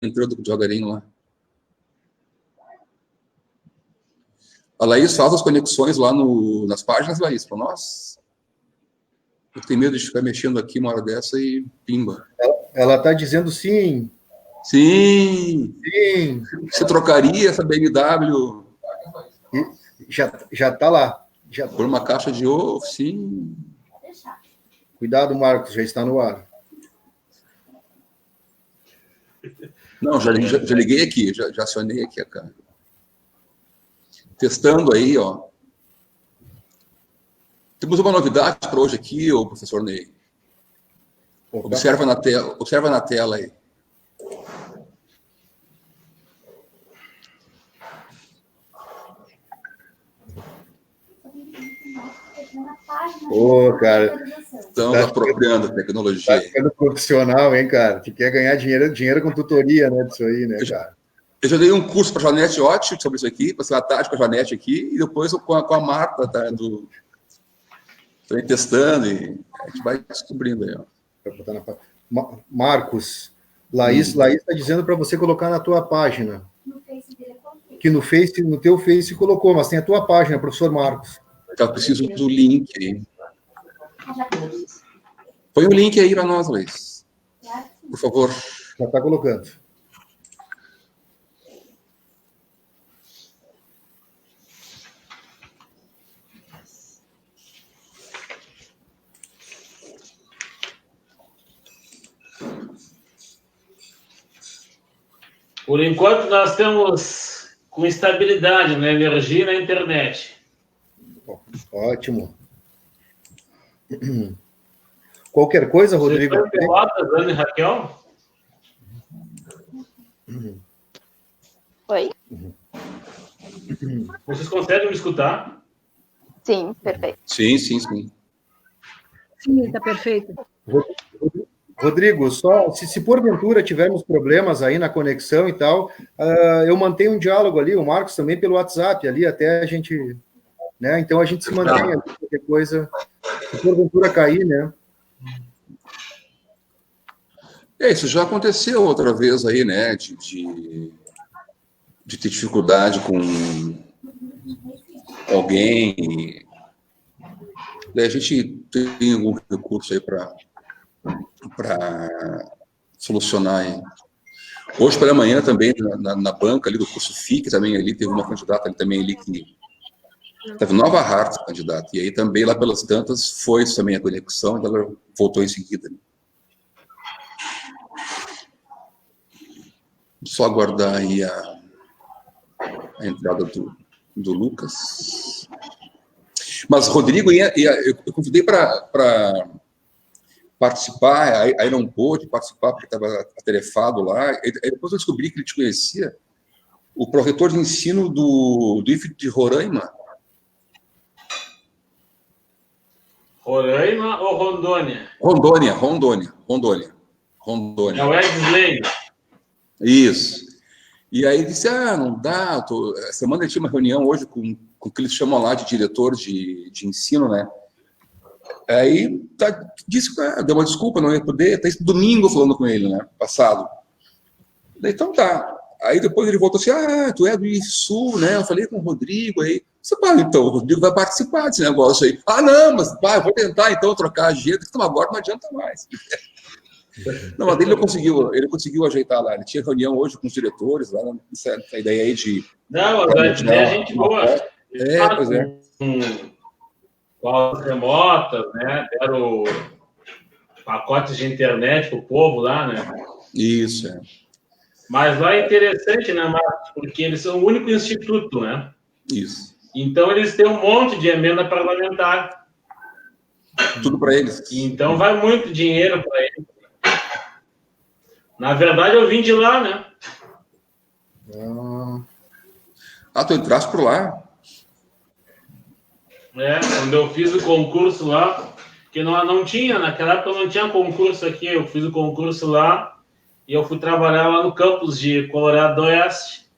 entrando devagarinho lá. A Laís faz as conexões lá nas páginas, Laís, para nós. Eu tenho medo de ficar mexendo aqui uma hora dessa e pimba. Ela está dizendo sim. Sim. Sim. Você trocaria essa BMW? Já está lá. Por uma caixa de ovo, sim. Cuidado, Marcos, já está no ar. Não, já liguei aqui, já acionei aqui a câmera. Testando aí, ó. Temos uma novidade para hoje aqui, ô professor Ney. Opa. Observa na tela aí. Ô, cara. Estamos apropriando a tecnologia. Tá ficando profissional, hein, cara? Tu quer ganhar dinheiro com tutoria, né, disso aí, né, cara? Eu já dei um curso para a Janete ótimo sobre isso aqui, passei a tarde com a Janete aqui, e depois com a Marta, tá, também testando, e a gente vai descobrindo aí, ó. Marcos, Laís está dizendo para você colocar na tua página. Que no teu Face colocou, mas tem a tua página, professor Marcos. Eu preciso do link aí. Põe o link aí para nós, Luiz. Por favor. Já está colocando. Por enquanto, nós estamos com estabilidade na energia e na internet. Ótimo. Qualquer coisa, Rodrigo? Vocês estão em Pelotas, Ana e Raquel? Oi? Vocês conseguem me escutar? Sim, perfeito. Sim. Sim, está perfeito. Rodrigo, só se porventura tivermos problemas aí na conexão e tal, eu mantenho um diálogo ali, o Marcos também pelo WhatsApp ali, até a gente, né? Então a gente se mantém ali, qualquer coisa, se porventura cair, né? Isso já aconteceu outra vez aí, né? De ter dificuldade com alguém. Daí a gente tem algum recurso aí para solucionar aí. Hoje pela manhã também, na banca ali do curso FIC, também ali teve uma candidata ali também ali que teve Nova Hartz candidata, e aí também lá pelas tantas foi também a conexão, e ela voltou em seguida. Só aguardar aí a entrada do Lucas. Mas Rodrigo, eu convidei para participar, aí não pôde participar porque estava atarefado lá. Aí depois eu descobri que ele te conhecia, o pró-reitor de ensino do IFE de Roraima. Roraima ou Rondônia? Rondônia. É o Edsley. Isso. E aí disse, não dá, semana ele tinha uma reunião hoje com o que eles chamam lá de diretor de ensino, né? Aí disse, deu uma desculpa, não ia poder, isso domingo falando com ele, né, passado. Daí, então tá. Aí depois ele voltou assim, tu é do Sul, né? Eu falei com o Rodrigo aí. Então, o Rodrigo vai participar desse negócio aí. Não, mas eu vou tentar então trocar a agenda, que agora não adianta mais. Não, mas ele conseguiu ajeitar lá. Ele tinha reunião hoje com os diretores, lá, essa ideia aí de... Não, mas é gente boa. Pois é. Com aulas remotas, né? Deram pacotes de internet para o povo lá, né? Isso, é. Mas lá é interessante, né, Marcos? Porque eles são o único instituto, né? Isso. Então, eles têm um monte de emenda parlamentar. Tudo para eles. Então, vai muito dinheiro para eles. Na verdade, eu vim de lá, né? Tu entraste por lá? Quando eu fiz o concurso lá, que não tinha, naquela época não tinha concurso aqui, eu fiz o concurso lá e eu fui trabalhar lá no campus de Colorado do Oeste.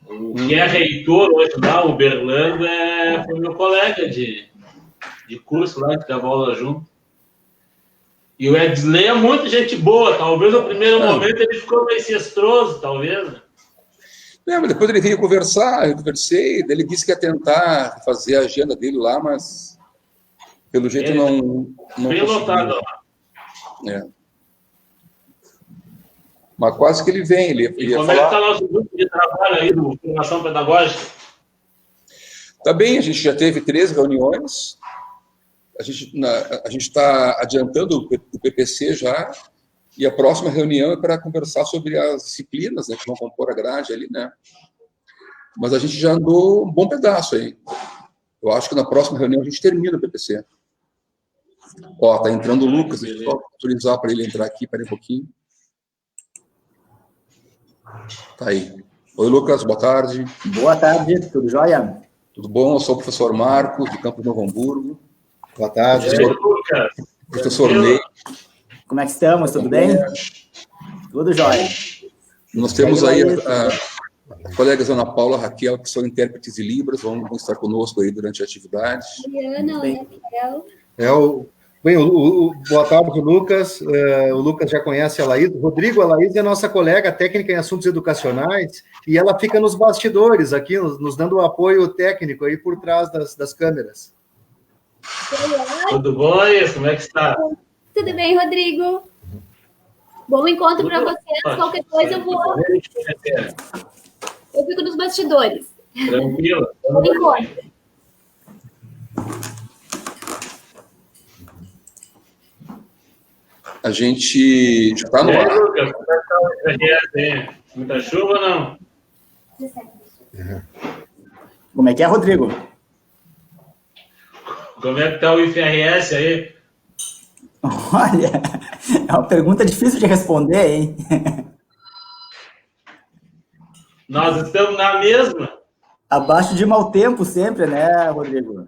O que é reitor hoje lá, o Berlando, foi meu colega de curso lá, que dava aula junto. E o Edsley é muito gente boa. Talvez no primeiro momento ele ficou meio cestroso, talvez. Mas depois ele veio conversar, eu conversei, daí ele disse que ia tentar fazer a agenda dele lá, mas pelo jeito Ele não bem conseguiu. lotado lá. É. Mas quase que ele vem, ele E ia como é que falar. está nosso grupo de trabalho aí do Formação Pedagógica? Tá bem, a gente já teve 3 reuniões, a gente está adiantando o PPC já, e a próxima reunião é para conversar sobre as disciplinas, né, que vão compor a grade ali, né? Mas a gente já andou um bom pedaço aí. Eu acho que na próxima reunião a gente termina o PPC. Ó, tá entrando o Lucas, deixa eu só autorizar para ele entrar aqui, peraí um pouquinho. Tá aí. Oi, Lucas, boa tarde. Boa tarde, tudo jóia? Tudo bom? Eu sou o professor Marcos, de Campos Novo Hamburgo. Boa tarde. Professor Ney. Como é que estamos? Tudo bem? Tudo jóia. Nós temos aí as colegas Ana Paula e Raquel, que são intérpretes de Libras, vão estar conosco aí durante a atividade. Ana, Raquel. Boa tarde, Lucas. O Lucas já conhece a Laís. Rodrigo, a Laís é nossa colega técnica em assuntos educacionais e ela fica nos bastidores aqui, nos dando o apoio técnico aí por trás das câmeras. Tudo bom, Laís? Como é que está? Tudo bem, Rodrigo? Bom encontro para vocês. Qualquer coisa eu fico nos bastidores. Tranquilo. Bom encontro. A gente já está no ar. Lucas, como é que está o FRS? Muita chuva ou não? Como é que é, Rodrigo? Como é que está o IFRS aí? Olha, é uma pergunta difícil de responder, hein? Nós estamos na mesma. Abaixo de mau tempo sempre, né, Rodrigo?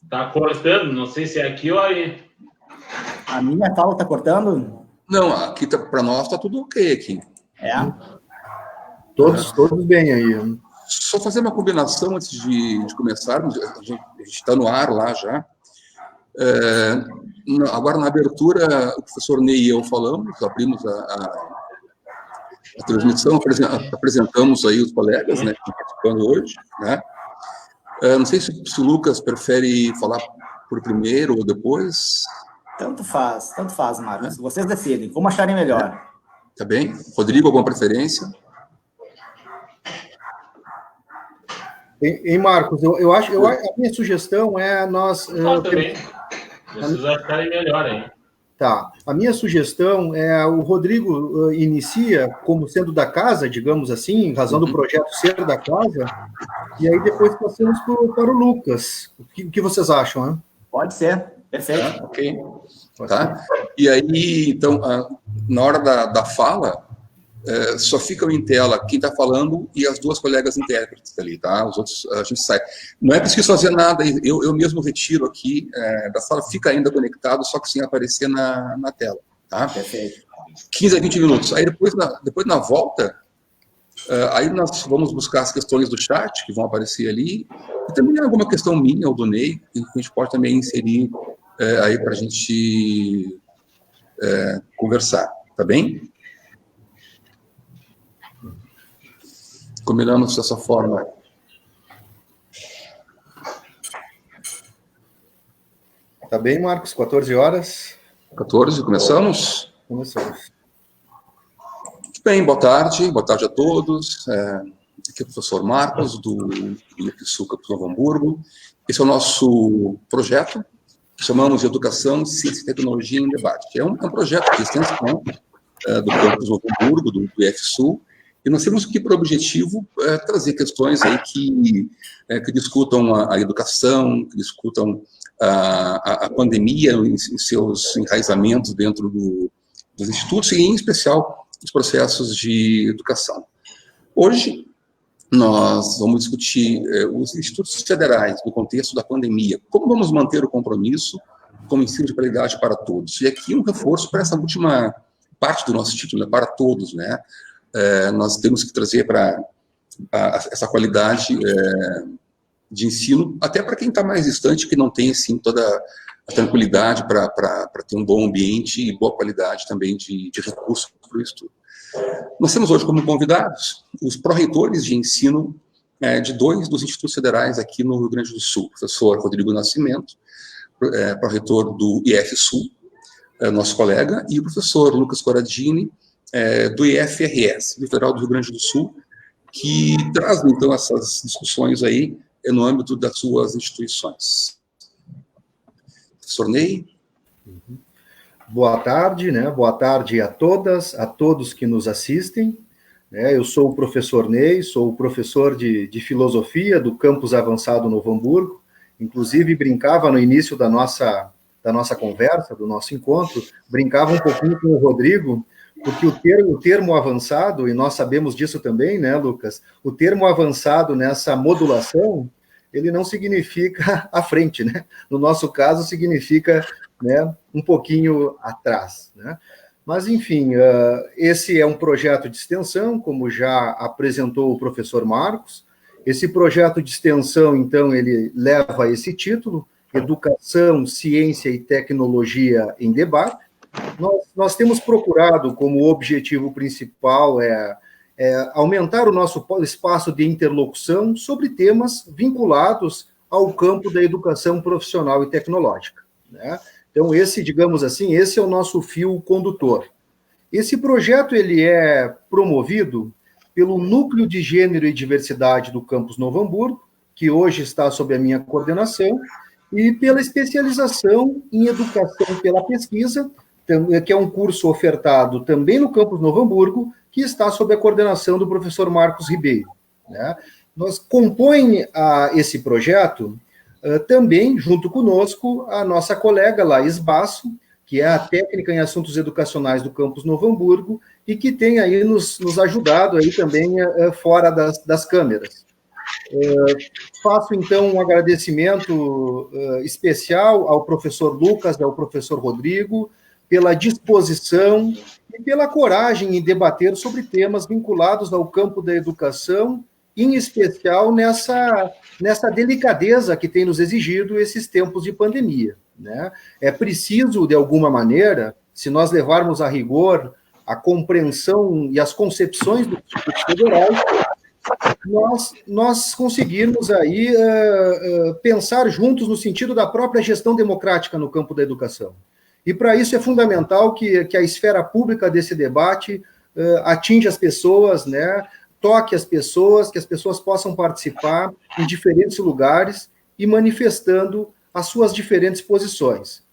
Está cortando, não sei se é aqui ou aí. A minha fala tá cortando? Não, aqui para nós está tudo ok aqui. É. Todos bem aí. Só fazer uma combinação antes de começarmos, a gente está no ar lá já. Agora, na abertura, o professor Ney e eu falamos, abrimos a transmissão, apresentamos aí os colegas, né, que estão participando hoje, né? Não sei se o Lucas prefere falar por primeiro ou depois. Tanto faz, Marcos. Vocês decidem, como acharem melhor. Tá bem? Rodrigo, alguma preferência? Em Marcos, eu acho, a minha sugestão é nós... também. Vocês acharem melhor aí. Tá. A minha sugestão é o Rodrigo inicia como sendo da casa, digamos assim, em razão do projeto ser da casa, e aí depois passamos para o Lucas. O que vocês acham, né? Pode ser, perfeito. Ok. Tá? E aí, então, na hora da fala, só ficam em tela quem está falando e as 2 colegas intérpretes ali, tá? Os outros, a gente sai. Não é preciso fazer nada, eu mesmo retiro aqui da sala, fica ainda conectado, só que sem aparecer na tela, tá? Perfeito. 15 a 20 minutos. Aí depois na volta, aí nós vamos buscar as questões do chat, que vão aparecer ali, e também alguma questão minha ou do Ney, que a gente pode também inserir aí para a gente conversar, tá bem? Combinamos dessa forma. Tá bem, Marcos? 14 horas. 14, começamos? Começamos. Muito bem, boa tarde a todos. Aqui é o professor Marcos, do IFSU Campus Novo Hamburgo. Esse é o nosso projeto, que chamamos de Educação, Ciência e Tecnologia em Debate. É um projeto de extensão do Campus Novo Hamburgo, do IFSU, e nós temos aqui por objetivo trazer questões aí que discutam a educação, que discutam a pandemia em seus enraizamentos dentro dos institutos e, em especial, os processos de educação. Hoje, nós vamos discutir os institutos federais no contexto da pandemia. Como vamos manter o compromisso com o ensino de qualidade para todos? E aqui um reforço para essa última parte do nosso título, né, para todos, né? Nós temos que trazer para essa qualidade de ensino, até para quem está mais distante, que não tem assim, toda a tranquilidade para ter um bom ambiente e boa qualidade também de recursos para o estudo. Nós temos hoje como convidados os pró-reitores de ensino de 2 dos institutos federais aqui no Rio Grande do Sul, o professor Rodrigo Nascimento, pró-reitor do IF-Sul, nosso colega, e o professor Lucas Corradini, do IFRS, Federal do Rio Grande do Sul, que traz, então, essas discussões aí no âmbito das suas instituições. Professor Ney. Boa tarde, né? Boa tarde a todas, a todos que nos assistem. Eu sou o professor Ney, sou o professor de filosofia do campus avançado Novo Hamburgo. Inclusive, brincava no início da nossa conversa, do nosso encontro, brincava um pouquinho com o Rodrigo, porque o termo avançado, e nós sabemos disso também, né, Lucas? O termo avançado nessa modulação, ele não significa à frente, né? No nosso caso, significa, né, um pouquinho atrás, né? Mas, enfim, esse é um projeto de extensão, como já apresentou o professor Marcos. Esse projeto de extensão, então, ele leva esse título, Educação, Ciência e Tecnologia em Debate. Nós temos procurado como objetivo principal aumentar o nosso espaço de interlocução sobre temas vinculados ao campo da educação profissional e tecnológica, né? Então, digamos assim, esse é o nosso fio condutor. Esse projeto ele é promovido pelo Núcleo de Gênero e Diversidade do Campus Novo Hamburgo, que hoje está sob a minha coordenação, e pela especialização em Educação pela Pesquisa, que é um curso ofertado também no Campus Novo Hamburgo, que está sob a coordenação do professor Marcos Ribeiro, né? Nós compõem esse projeto também, junto conosco, a nossa colega Laís Basso, que é a técnica em assuntos educacionais do Campus Novo Hamburgo, e que tem aí nos ajudado aí também fora das câmeras. Faço, então, um agradecimento especial ao professor Lucas, ao professor Rodrigo, pela disposição e pela coragem em debater sobre temas vinculados ao campo da educação, em especial nessa delicadeza que tem nos exigido esses tempos de pandemia, né? É preciso, de alguma maneira, se nós levarmos a rigor a compreensão e as concepções dos institutos federais, nós conseguirmos aí pensar juntos no sentido da própria gestão democrática no campo da educação. E para isso é fundamental que a esfera pública desse debate atinja as pessoas, né? Toque as pessoas, que as pessoas possam participar em diferentes lugares e manifestando as suas diferentes posições.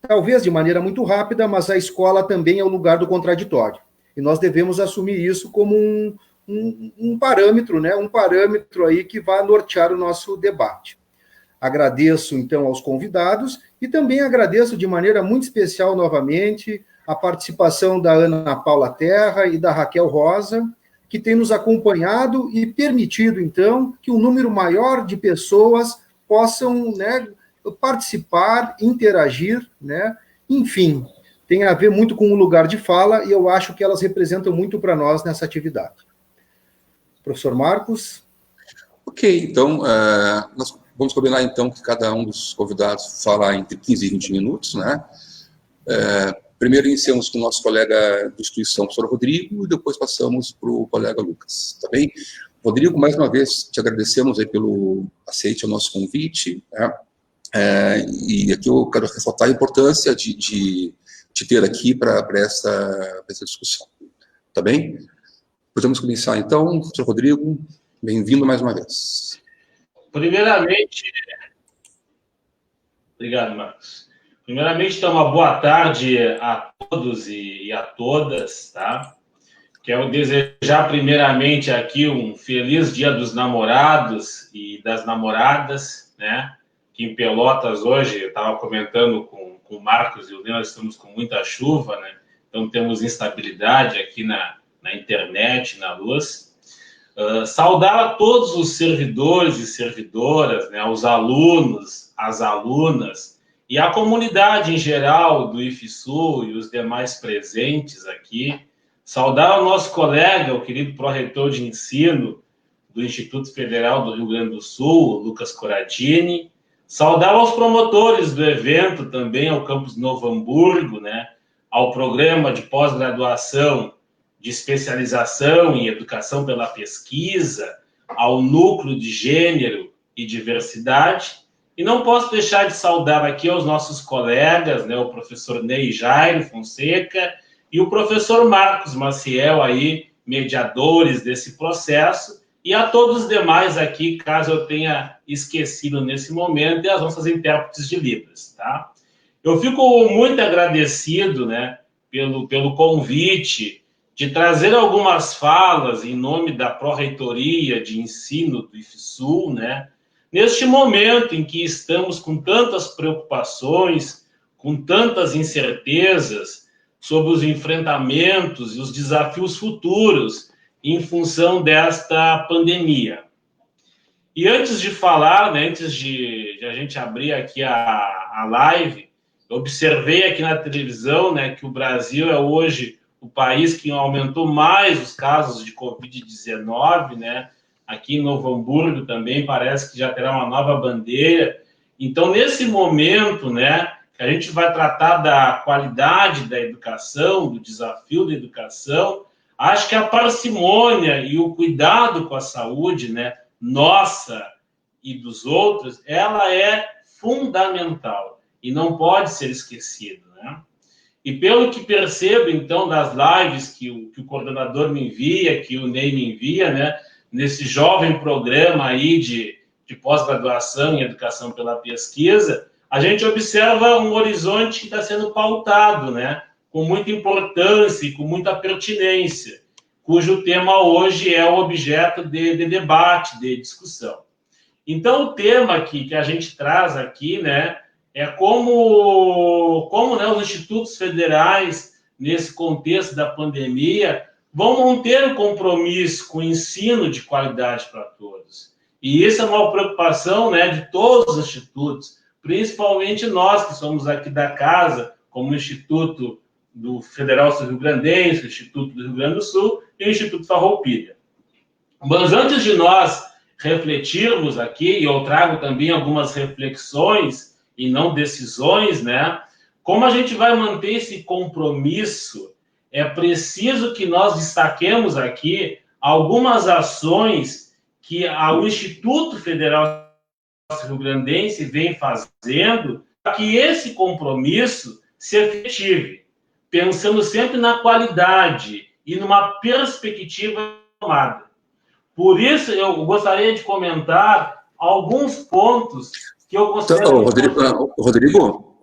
Talvez de maneira muito rápida, mas a escola também é o lugar do contraditório. E nós devemos assumir isso como um parâmetro, né? Um parâmetro aí que vai nortear o nosso debate. Agradeço, então, aos convidados e também agradeço de maneira muito especial, novamente, a participação da Ana Paula Terra e da Raquel Rosa, que tem nos acompanhado e permitido, então, que um número maior de pessoas possam, né, participar, interagir, né? Enfim, tem a ver muito com o lugar de fala e eu acho que elas representam muito para nós nessa atividade. Professor Marcos? Ok, então, nós vamos combinar, então, que cada um dos convidados fala entre 15 e 20 minutos, né? Primeiro iniciamos com o nosso colega da instituição, o professor Rodrigo, e depois passamos para o colega Lucas, tá bem? Rodrigo, mais uma vez, te agradecemos aí pelo aceite ao nosso convite, né? E aqui eu quero ressaltar a importância de te ter aqui para essa discussão, tá bem? Podemos começar, então, professor Rodrigo, bem-vindo mais uma vez. Primeiramente, obrigado, Marcos. Primeiramente, então, uma boa tarde a todos e a todas, tá? Quero desejar, primeiramente, aqui um feliz Dia dos Namorados e das Namoradas, né? Que em Pelotas, hoje, eu estava comentando com o Marcos e o Ney, nós estamos com muita chuva, né? Então, temos instabilidade aqui na internet, na luz. Saudar a todos os servidores e servidoras, né? Os alunos, as alunas, e a comunidade em geral do IF-Sul e os demais presentes aqui. Saudar o nosso colega, o querido pró-reitor de ensino, do Instituto Federal do Rio Grande do Sul, Lucas Coradini. Saudar aos promotores do evento também, ao Campus Novo Hamburgo, né? Ao programa de pós-graduação de especialização em educação pela pesquisa, ao núcleo de gênero e diversidade. E não posso deixar de saudar aqui aos nossos colegas, né? O professor Ney Jairo Fonseca e o professor Marcos Maciel, aí, mediadores desse processo, e a todos os demais aqui, caso eu tenha esquecido nesse momento, e as nossas intérpretes de Libras, tá? Eu fico muito agradecido, né, pelo convite de trazer algumas falas em nome da Pró-Reitoria de Ensino do IFSUL, né, neste momento em que estamos com tantas preocupações, com tantas incertezas sobre os enfrentamentos e os desafios futuros em função desta pandemia. E antes de falar, né, antes de a gente abrir aqui a live, eu observei aqui na televisão, né, que o Brasil é hoje o país que aumentou mais os casos de Covid-19, né? Aqui em Novo Hamburgo também parece que já terá uma nova bandeira. Então, nesse momento, né, que a gente vai tratar da qualidade da educação, do desafio da educação, acho que a parcimônia e o cuidado com a saúde, né, nossa e dos outros, ela é fundamental e não pode ser esquecida, né? E pelo que percebo, então, das lives que o coordenador me envia, que o Ney me envia, né, nesse jovem programa aí de pós-graduação em educação pela pesquisa, a gente observa um horizonte que está sendo pautado, né, com muita importância e com muita pertinência, cujo tema hoje é o objeto de debate, de discussão. Então, o tema que a gente traz aqui, né, é como né, os institutos federais, nesse contexto da pandemia, vão manter o compromisso com o ensino de qualidade para todos. E isso é uma preocupação, né, de todos os institutos, principalmente nós que somos aqui da casa, como o Instituto do Federal Sul Rio Grandense, o Instituto do Rio Grande do Sul e o Instituto Farroupilha. Mas antes de nós refletirmos aqui, e eu trago também algumas reflexões e não decisões, né? Como a gente vai manter esse compromisso? É preciso que nós destaquemos aqui algumas ações que o Instituto Federal Rio Grandense vem fazendo para que esse compromisso se efetive, pensando sempre na qualidade e numa perspectiva tomada. Por isso, eu gostaria de comentar alguns pontos que eu considero... Então,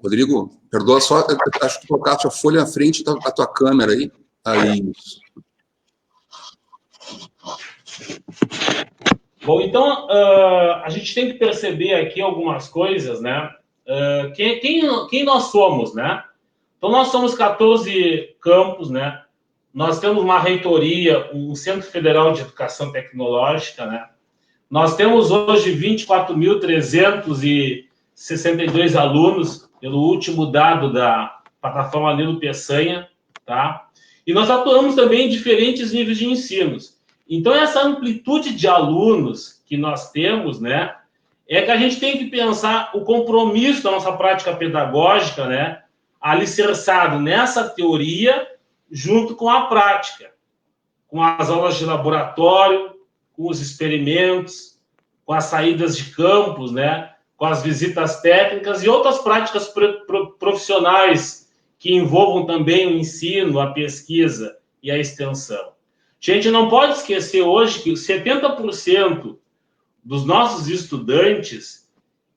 Rodrigo, perdoa só, acho que colocaste a folha na frente da tua câmera aí. Aí. Bom, então, a gente tem que perceber aqui algumas coisas, né? Quem nós somos, né? Então, nós somos 14 campos, né? Nós temos uma reitoria, um Centro Federal de Educação Tecnológica, né? Nós temos hoje 24.362 alunos, pelo último dado da plataforma Nilo Peçanha, tá? E nós atuamos também em diferentes níveis de ensinos. Então, essa amplitude de alunos que nós temos, né, é que a gente tem que pensar o compromisso da nossa prática pedagógica, né, alicerçado nessa teoria junto com a prática, com as aulas de laboratório, com os experimentos, com as saídas de campus, né, com as visitas técnicas e outras práticas profissionais que envolvam também o ensino, a pesquisa e a extensão. A gente não pode esquecer hoje que 70% dos nossos estudantes,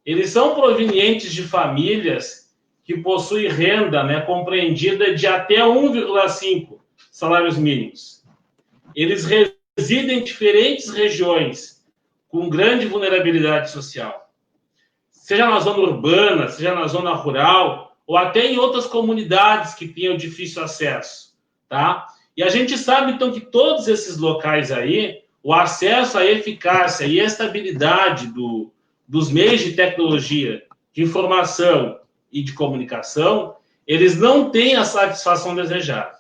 eles são provenientes de famílias que possuem renda, né, compreendida de até 1,5 salários mínimos. Eles residem em diferentes regiões com grande vulnerabilidade social. Seja na zona urbana, seja na zona rural, ou até em outras comunidades que tenham difícil acesso, tá? E a gente sabe, então, que todos esses locais aí, o acesso à eficácia e estabilidade dos meios de tecnologia, de informação e de comunicação, eles não têm a satisfação desejada.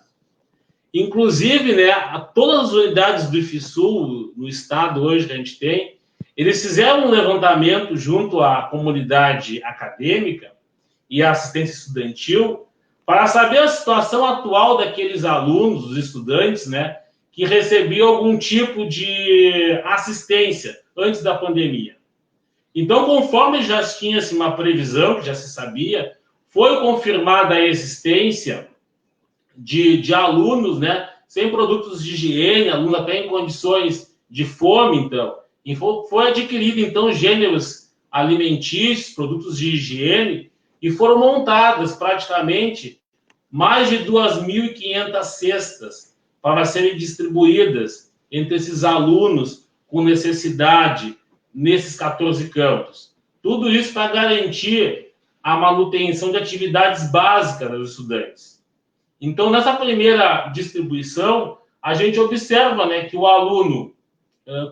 Inclusive, né, todas as unidades do IFSUL no estado hoje que a gente tem, eles fizeram um levantamento junto à comunidade acadêmica e à assistência estudantil para saber a situação atual daqueles alunos, os estudantes, né, que recebiam algum tipo de assistência antes da pandemia. Então, conforme já tinha-se uma previsão, que já se sabia, foi confirmada a existência de alunos, né, sem produtos de higiene, alunos até em condições de fome, então. E foi adquirido, então, gêneros alimentícios, produtos de higiene, e foram montadas praticamente mais de 2.500 cestas para serem distribuídas entre esses alunos com necessidade nesses 14 campos. Tudo isso para garantir a manutenção de atividades básicas dos estudantes. Então, nessa primeira distribuição, a gente observa, né, que o aluno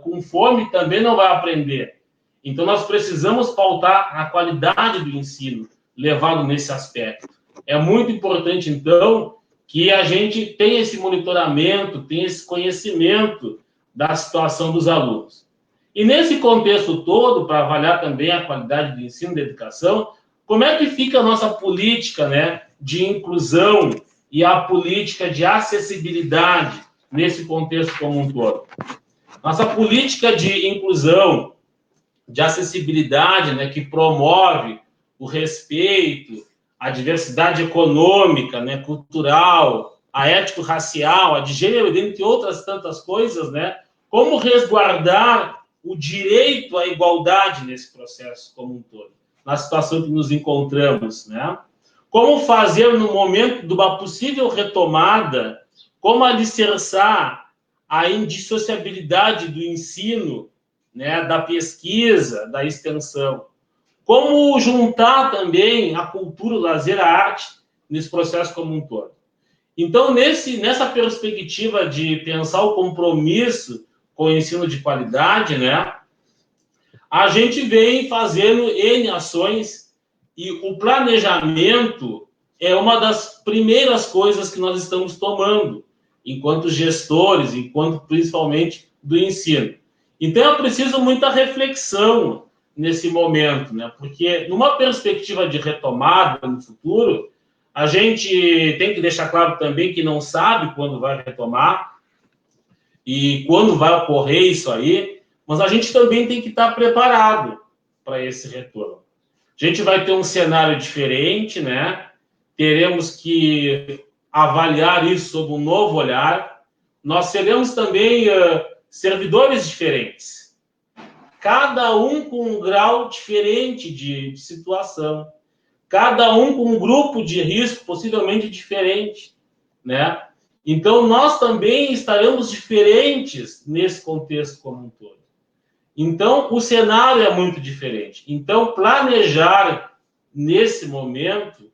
com fome também não vai aprender. Então, nós precisamos pautar a qualidade do ensino levado nesse aspecto. É muito importante, então, que a gente tenha esse monitoramento, tenha esse conhecimento da situação dos alunos. E nesse contexto todo, para avaliar também a qualidade do ensino e da educação, como é que fica a nossa política, né, de inclusão e a política de acessibilidade nesse contexto como um todo? Nossa política de inclusão, de acessibilidade, né, que promove o respeito, a diversidade econômica, né, cultural, a ético-racial, a de gênero, dentre outras tantas coisas, né, como resguardar o direito à igualdade nesse processo como um todo, na situação que nos encontramos, né? Como fazer no momento de uma possível retomada, como alicerçar a indissociabilidade do ensino, né, da pesquisa, da extensão. Como juntar também a cultura, o lazer, a arte nesse processo como um todo. Então, nessa perspectiva de pensar o compromisso com o ensino de qualidade, né, a gente vem fazendo N ações e o planejamento é uma das primeiras coisas que nós estamos tomando enquanto gestores, enquanto principalmente do ensino. Então, é preciso muita reflexão nesse momento, né? Porque numa perspectiva de retomada no futuro, a gente tem que deixar claro também que não sabe quando vai retomar e quando vai ocorrer isso aí, mas a gente também tem que estar preparado para esse retorno. A gente vai ter um cenário diferente, né? Teremos que avaliar isso sob um novo olhar. Nós seremos também servidores diferentes, cada um com um grau diferente de situação, cada um com um grupo de risco possivelmente diferente, né? Então, nós também estaremos diferentes nesse contexto como um todo. Então, o cenário é muito diferente. Então, planejar nesse momento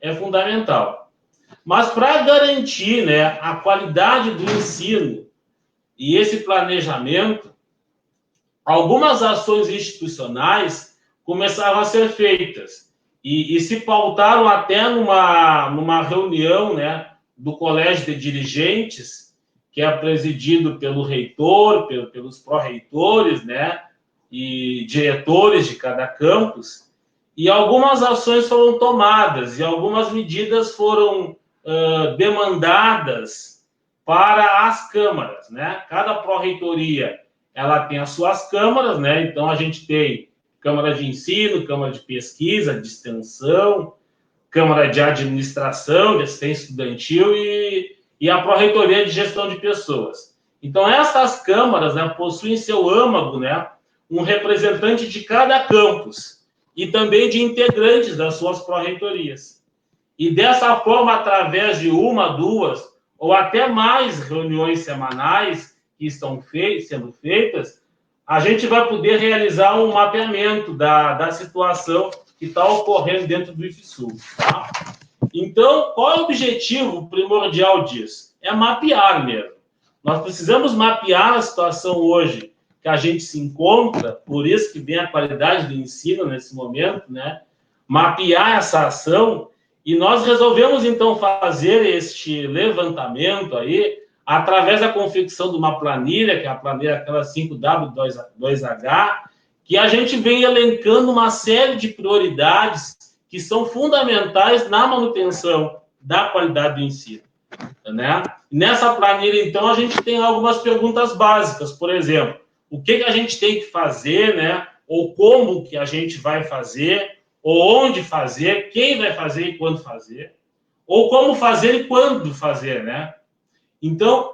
é fundamental. Mas para garantir, né, a qualidade do ensino e esse planejamento, algumas ações institucionais começaram a ser feitas e se pautaram até numa reunião, né, do Colégio de Dirigentes, que é presidido pelo reitor, pelos pró-reitores, né, e diretores de cada campus, e algumas ações foram tomadas e algumas medidas foram demandadas para as câmaras, né? Cada pró-reitoria ela tem as suas câmaras, né? Então, a gente tem Câmara de Ensino, Câmara de Pesquisa, de Extensão, Câmara de Administração, de Assistência Estudantil e a Pró-Reitoria de Gestão de Pessoas. Então, essas câmaras, né, possuem em seu âmago, né, um representante de cada campus e também de integrantes das suas pró-reitorias. E dessa forma, através de uma, duas ou até mais reuniões semanais que estão sendo feitas, a gente vai poder realizar um mapeamento da situação que está ocorrendo dentro do IFSUL. Tá? Então, qual é o objetivo primordial disso? É mapear mesmo. Nós precisamos mapear a situação hoje que a gente se encontra, por isso que vem a qualidade do ensino nesse momento, né? Mapear essa ação E nós resolvemos, então, fazer este levantamento aí através da confecção de uma planilha, que é a planilha aquela 5W2H, que a gente vem elencando uma série de prioridades que são fundamentais na manutenção da qualidade do ensino, né? Nessa planilha, então, a gente tem algumas perguntas básicas, por exemplo, o que a gente tem que fazer, né? Ou como que a gente vai fazer, ou onde fazer, quem vai fazer e quando fazer, ou como fazer e quando fazer, né? Então,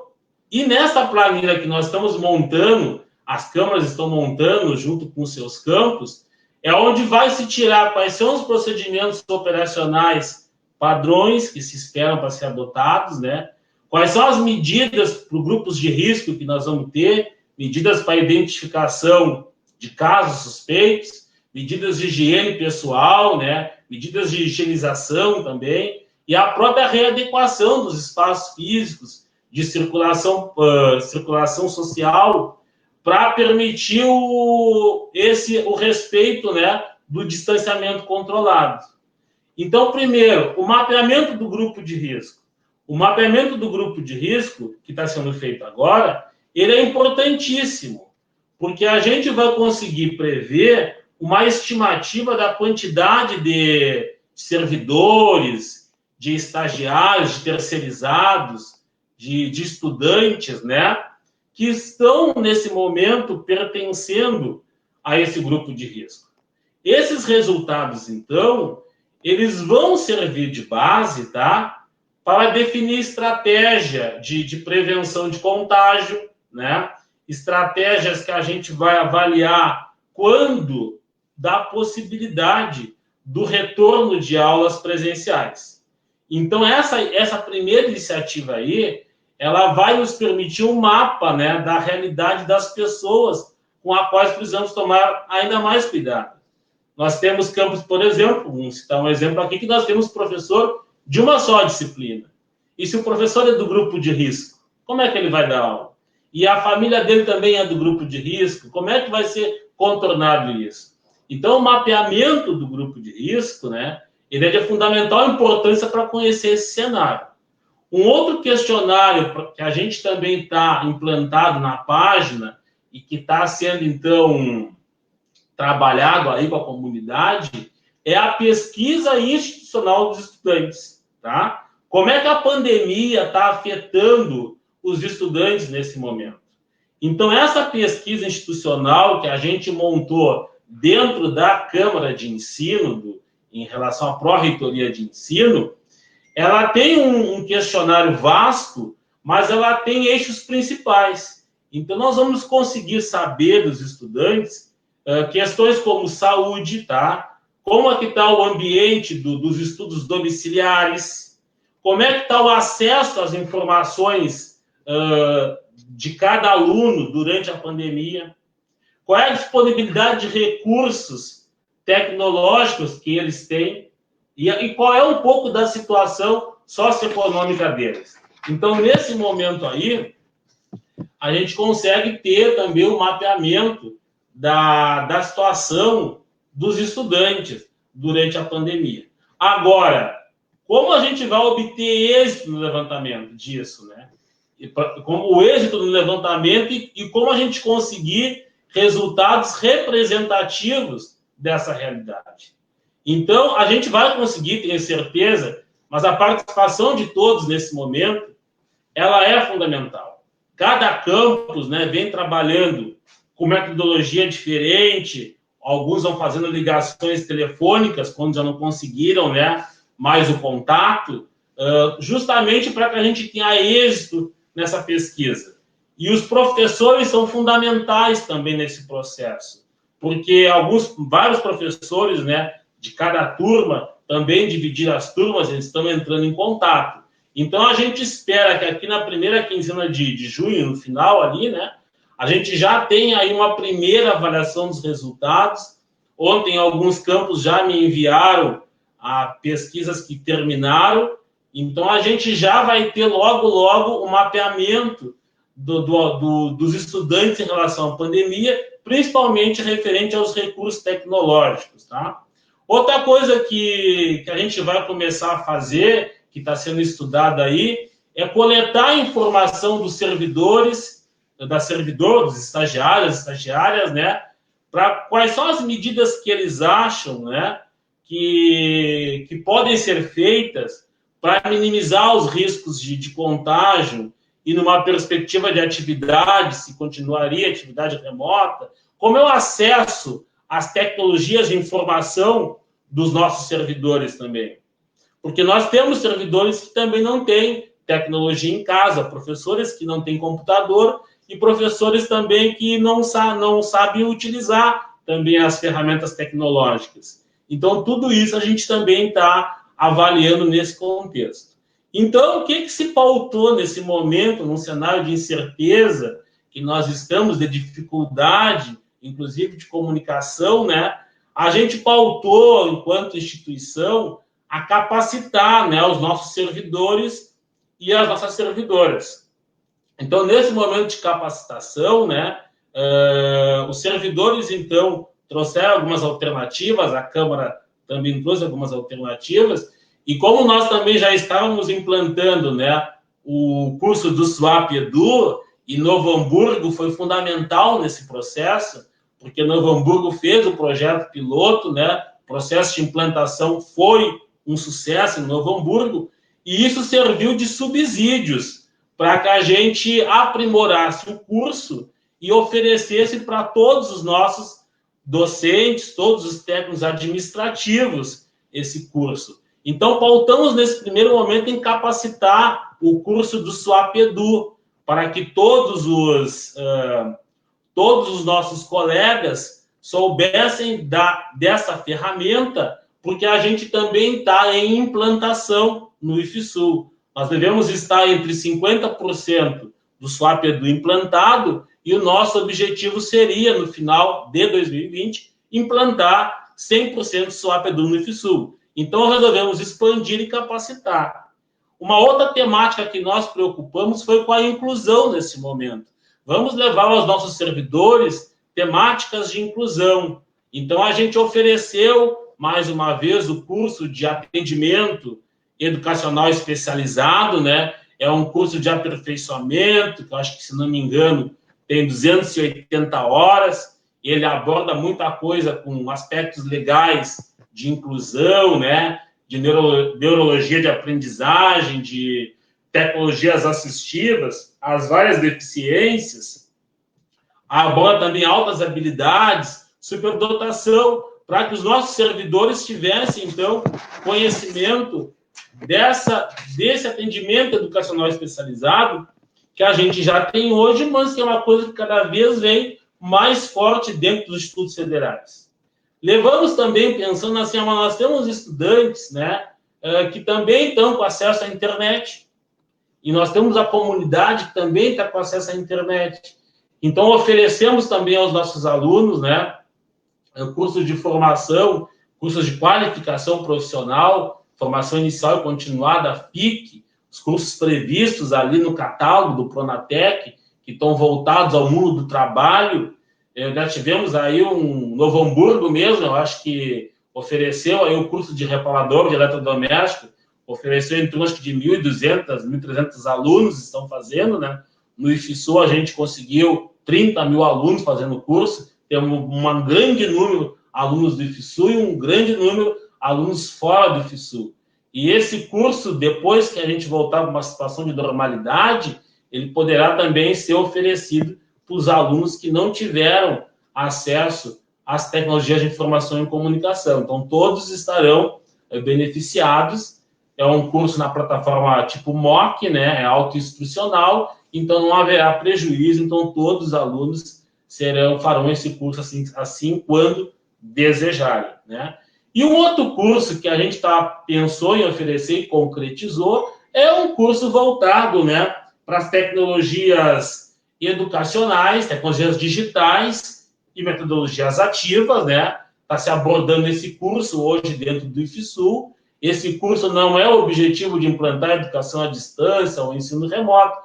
e nessa planilha que nós estamos montando, as câmaras estão montando junto com seus campos, é onde vai se tirar quais são os procedimentos operacionais padrões que se esperam para ser adotados, né? Quais são as medidas para os grupos de risco que nós vamos ter, medidas para identificação de casos suspeitos, medidas de higiene pessoal, né? Medidas de higienização também, e a própria readequação dos espaços físicos de circulação social para permitir o respeito, né, do distanciamento controlado. Então, primeiro, o mapeamento do grupo de risco. O mapeamento do grupo de risco, que está sendo feito agora, ele é importantíssimo, porque a gente vai conseguir prever uma estimativa da quantidade de servidores, de estagiários, de terceirizados, de estudantes, né, que estão, nesse momento, pertencendo a esse grupo de risco. Esses resultados, então, eles vão servir de base, tá, para definir estratégia de prevenção de contágio, né, estratégias que a gente vai avaliar quando dá possibilidade do retorno de aulas presenciais. Então, essa primeira iniciativa aí, ela vai nos permitir um mapa, né, da realidade das pessoas com as quais precisamos tomar ainda mais cuidado. Nós temos campos, por exemplo, vamos citar um exemplo aqui, que nós temos professor de uma só disciplina. E se o professor é do grupo de risco, como é que ele vai dar aula? E a família dele também é do grupo de risco, como é que vai ser contornado isso? Então, o mapeamento do grupo de risco, né, ele é de fundamental importância para conhecer esse cenário. Um outro questionário que a gente também está implantado na página e que está sendo, então, trabalhado aí com a comunidade é a pesquisa institucional dos estudantes, tá? Como é que a pandemia está afetando os estudantes nesse momento? Então, essa pesquisa institucional que a gente montou dentro da Câmara de Ensino, em relação à Pró-Reitoria de Ensino, ela tem um questionário vasto, mas ela tem eixos principais. Então, nós vamos conseguir saber dos estudantes questões como saúde, tá? Como é que está o ambiente dos estudos domiciliares, como é que está o acesso às informações de cada aluno durante a pandemia, qual é a disponibilidade de recursos tecnológicos que eles têm, e qual é um pouco da situação socioeconômica deles. Então, nesse momento aí, a gente consegue ter também o mapeamento da situação dos estudantes durante a pandemia. Agora, como a gente vai obter êxito no levantamento disso, né? Como o êxito no levantamento e como a gente conseguir resultados representativos dessa realidade. Então, a gente vai conseguir, tenho certeza, mas a participação de todos nesse momento, ela é fundamental. Cada campus, né, vem trabalhando com metodologia diferente, alguns vão fazendo ligações telefônicas, quando já não conseguiram, né, mais o contato, justamente para que a gente tenha êxito nessa pesquisa. E os professores são fundamentais também nesse processo, porque vários professores, né, de cada turma, também dividir as turmas, eles estão entrando em contato. Então, a gente espera que aqui na primeira quinzena de junho, no final ali, né, a gente já tenha aí uma primeira avaliação dos resultados. Ontem, alguns campos já me enviaram pesquisas que terminaram. Então, a gente já vai ter logo o mapeamento dos estudantes em relação à pandemia, principalmente referente aos recursos tecnológicos, tá? Outra coisa que a gente vai começar a fazer, que está sendo estudada aí, é coletar a informação dos servidores, dos estagiários, estagiárias, né? Para quais são as medidas que eles acham, né? Que podem ser feitas para minimizar os riscos de contágio e numa perspectiva de atividade, se continuaria atividade remota, como é o acesso às tecnologias de informação dos nossos servidores também. Porque nós temos servidores que também não têm tecnologia em casa, professores que não têm computador e professores também que não sabem utilizar também as ferramentas tecnológicas. Então, tudo isso a gente também está avaliando nesse contexto. Então, o que se pautou nesse momento, num cenário de incerteza, que nós estamos, de dificuldade, inclusive de comunicação, né? A gente pautou, enquanto instituição, a capacitar, né, os nossos servidores e as nossas servidoras. Então, nesse momento de capacitação, né, os servidores, então, trouxeram algumas alternativas, a Câmara também trouxe algumas alternativas, e como nós também já estávamos implantando, né, o curso do SWAP Edu, e Novo Hamburgo foi fundamental nesse processo, porque Novo Hamburgo fez o projeto piloto, né, o processo de implantação foi um sucesso em Novo Hamburgo, e isso serviu de subsídios para que a gente aprimorasse o curso e oferecesse para todos os nossos docentes, todos os técnicos administrativos esse curso. Então, pautamos nesse primeiro momento em capacitar o curso do SWAP Edu, para que todos os nossos colegas soubessem dessa ferramenta, porque a gente também está em implantação no IFSUL. Nós devemos estar entre 50% do SWAP Edu implantado, e o nosso objetivo seria, no final de 2020, implantar 100% do SWAP Edu no IFSUL. Então, resolvemos expandir e capacitar. Uma outra temática que nós preocupamos foi com a inclusão nesse momento. Vamos levar aos nossos servidores temáticas de inclusão. Então, a gente ofereceu, mais uma vez, o curso de atendimento educacional especializado, né? É um curso de aperfeiçoamento, que eu acho que, se não me engano, tem 280 horas. Ele aborda muita coisa com aspectos legais de inclusão, né? De neurologia de aprendizagem, de tecnologias assistivas, as várias deficiências. Aborda também altas habilidades, superdotação, para que os nossos servidores tivessem, então, conhecimento desse atendimento educacional especializado, que a gente já tem hoje, mas que é uma coisa que cada vez vem mais forte dentro dos institutos federais. Levamos também, pensando assim, nós temos estudantes, né, que também estão com acesso à internet, e nós temos a comunidade que também está com acesso à internet. Então, oferecemos também aos nossos alunos, né, cursos de formação, cursos de qualificação profissional, formação inicial e continuada, FIC, os cursos previstos ali no catálogo do Pronatec, que estão voltados ao mundo do trabalho. Já tivemos aí um Novo Hamburgo mesmo, eu acho que ofereceu aí o curso de reparador de eletrodoméstico, ofereceu em torno de 1.200, 1.300 alunos estão fazendo, né? No IFSU a gente conseguiu 30 mil alunos fazendo o curso, temos um grande número de alunos do IFSU e um grande número de alunos fora do IFSU. E esse curso, depois que a gente voltar para uma situação de normalidade, ele poderá também ser oferecido para os alunos que não tiveram acesso às tecnologias de informação e comunicação. Então, todos estarão beneficiados. É um curso na plataforma tipo MOOC, né? É autoinstrucional, então não haverá prejuízo. Então, todos os alunos farão esse curso assim quando desejarem, né? E um outro curso que a gente pensou em oferecer e concretizou é um curso voltado, né, para as tecnologias educacionais, tecnologias digitais e metodologias ativas, né? Está se abordando esse curso hoje dentro do IFSU. Esse curso não é o objetivo de implantar a educação à distância ou ensino remoto.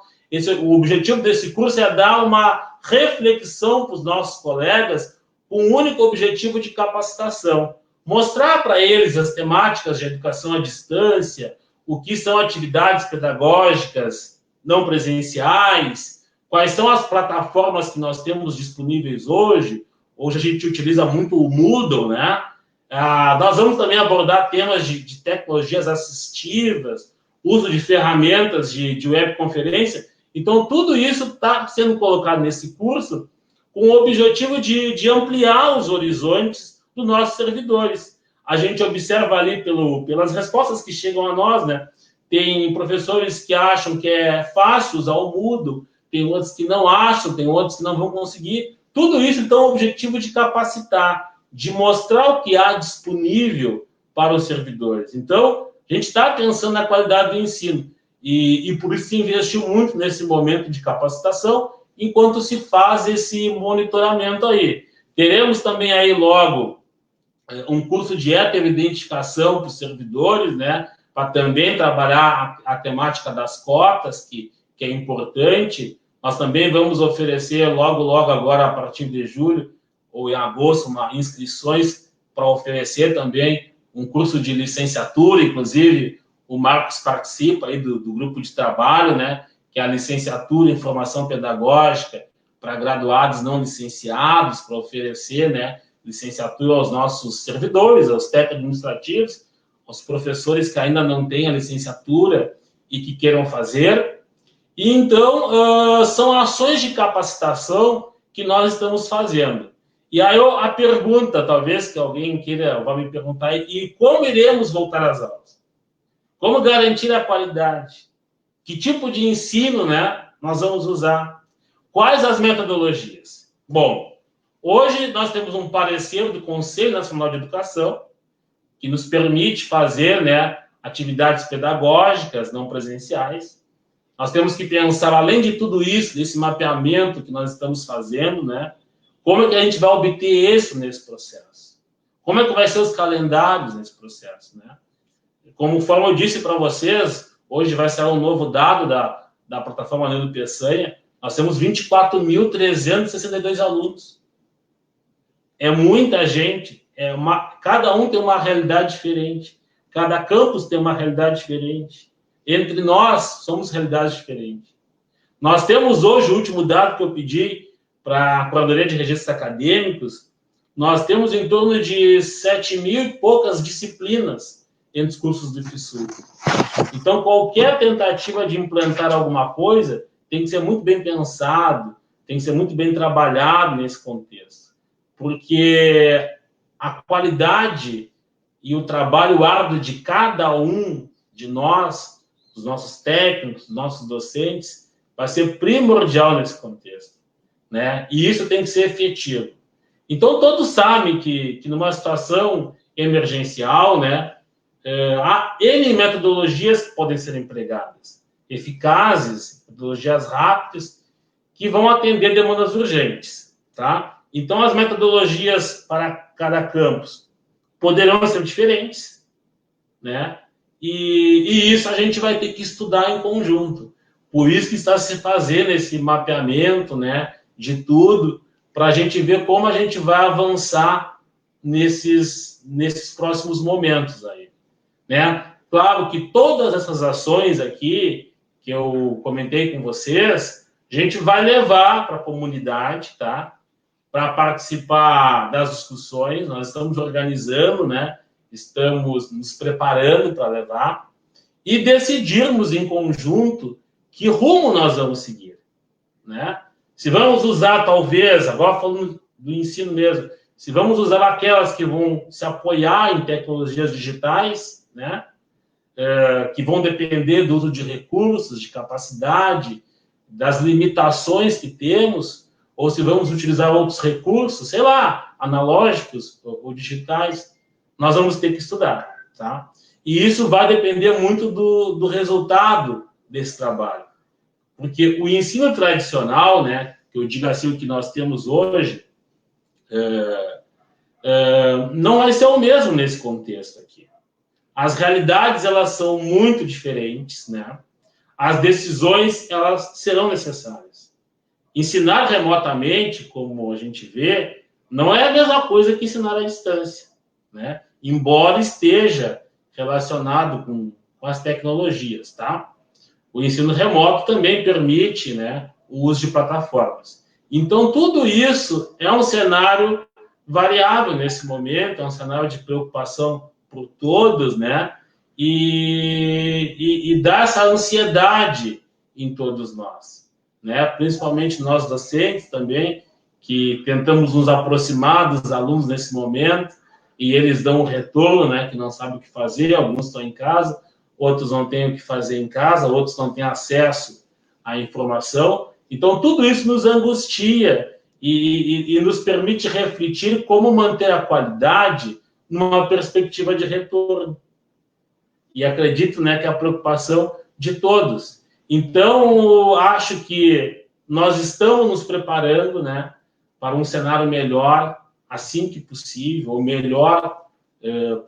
O objetivo desse curso é dar uma reflexão para os nossos colegas com o único objetivo de capacitação. mostrar para eles as temáticas de educação à distância, o que são atividades pedagógicas não presenciais, quais são as plataformas que nós temos disponíveis hoje. Hoje a gente utiliza muito o Moodle, né? Nós vamos também abordar temas de tecnologias assistivas, uso de ferramentas de webconferência. Então, tudo isso está sendo colocado nesse curso com o objetivo de ampliar os horizontes dos nossos servidores. A gente observa ali pelas respostas que chegam a nós, né? Tem professores que acham que é fácil usar o Moodle, tem outros que não acham, tem outros que não vão conseguir. Tudo isso, então, é o objetivo de capacitar, de mostrar o que há disponível para os servidores. Então, a gente está pensando na qualidade do ensino e por isso se investiu muito nesse momento de capacitação, enquanto se faz esse monitoramento aí. Teremos também aí logo um curso de heteroidentificação para os servidores, né, para também trabalhar a temática das cotas, que é importante. Nós também vamos oferecer logo agora, a partir de julho, ou em agosto, inscrições para oferecer também um curso de licenciatura, inclusive o Marcos participa aí do grupo de trabalho, né, que é a licenciatura em formação pedagógica para graduados não licenciados, para oferecer, né, licenciatura aos nossos servidores, aos técnicos administrativos, aos professores que ainda não têm a licenciatura e que queiram fazer. E, então, são ações de capacitação que nós estamos fazendo. E aí a pergunta, talvez, que alguém vai me perguntar, e como iremos voltar às aulas? Como garantir a qualidade? Que tipo de ensino, né, nós vamos usar? Quais as metodologias? Bom, hoje nós temos um parecer do Conselho Nacional de Educação que nos permite fazer, né, atividades pedagógicas não presenciais. Nós temos que pensar, além de tudo isso, desse mapeamento que nós estamos fazendo, né, como é que a gente vai obter isso nesse processo? Como é que vai ser os calendários nesse processo, né? Conforme eu disse para vocês, hoje vai sair um novo dado da plataforma Nando Peçanha, nós temos 24.362 alunos. É muita gente, cada um tem uma realidade diferente, cada campus tem uma realidade diferente. Entre nós, somos realidades diferentes. Nós temos hoje, o último dado que eu pedi para a Curadoria de Registros Acadêmicos, nós temos em torno de 7 mil e poucas disciplinas entre os cursos do IFSU. Então, qualquer tentativa de implantar alguma coisa tem que ser muito bem pensado, tem que ser muito bem trabalhado nesse contexto. Porque a qualidade e o trabalho árduo de cada um de nós, dos nossos técnicos, dos nossos docentes, vai ser primordial nesse contexto, né? E isso tem que ser efetivo. Então, todos sabem que numa situação emergencial, né, há N metodologias que podem ser empregadas, eficazes, metodologias rápidas, que vão atender demandas urgentes, tá? Então, as metodologias para cada campus poderão ser diferentes, né? E isso a gente vai ter que estudar em conjunto. Por isso que está se fazendo esse mapeamento, né, de tudo, para a gente ver como a gente vai avançar nesses próximos momentos aí, né? Claro que todas essas ações aqui, que eu comentei com vocês, a gente vai levar para a comunidade, tá? Para participar das discussões, nós estamos organizando, né? Estamos nos preparando para levar e decidirmos em conjunto que rumo nós vamos seguir, né? Se vamos usar, talvez, agora falando do ensino mesmo, se vamos usar aquelas que vão se apoiar em tecnologias digitais, né? Que vão depender do uso de recursos, de capacidade, das limitações que temos, ou se vamos utilizar outros recursos, sei lá, analógicos ou digitais, nós vamos ter que estudar, tá? E isso vai depender muito do resultado desse trabalho. Porque o ensino tradicional, né, que eu digo assim, o que nós temos hoje, não vai ser o mesmo nesse contexto aqui. As realidades, elas são muito diferentes, né? As decisões, elas serão necessárias. Ensinar remotamente, como a gente vê, não é a mesma coisa que ensinar à distância, né? embora esteja relacionado com as tecnologias, tá? O ensino remoto também permite, né, o uso de plataformas. Então, tudo isso é um cenário variável nesse momento, é um cenário de preocupação por todos, né? E dá essa ansiedade em todos nós, né? Principalmente nós docentes também, que tentamos nos aproximar dos alunos nesse momento, e eles dão um retorno, né? Que não sabem o que fazer, alguns estão em casa, outros não têm o que fazer em casa, outros não têm acesso à informação. Então, tudo isso nos angustia e nos permite refletir como manter a qualidade numa perspectiva de retorno. E acredito, né, que é a preocupação de todos. Então, acho que nós estamos nos preparando, né, para um cenário melhor, assim que possível, o melhor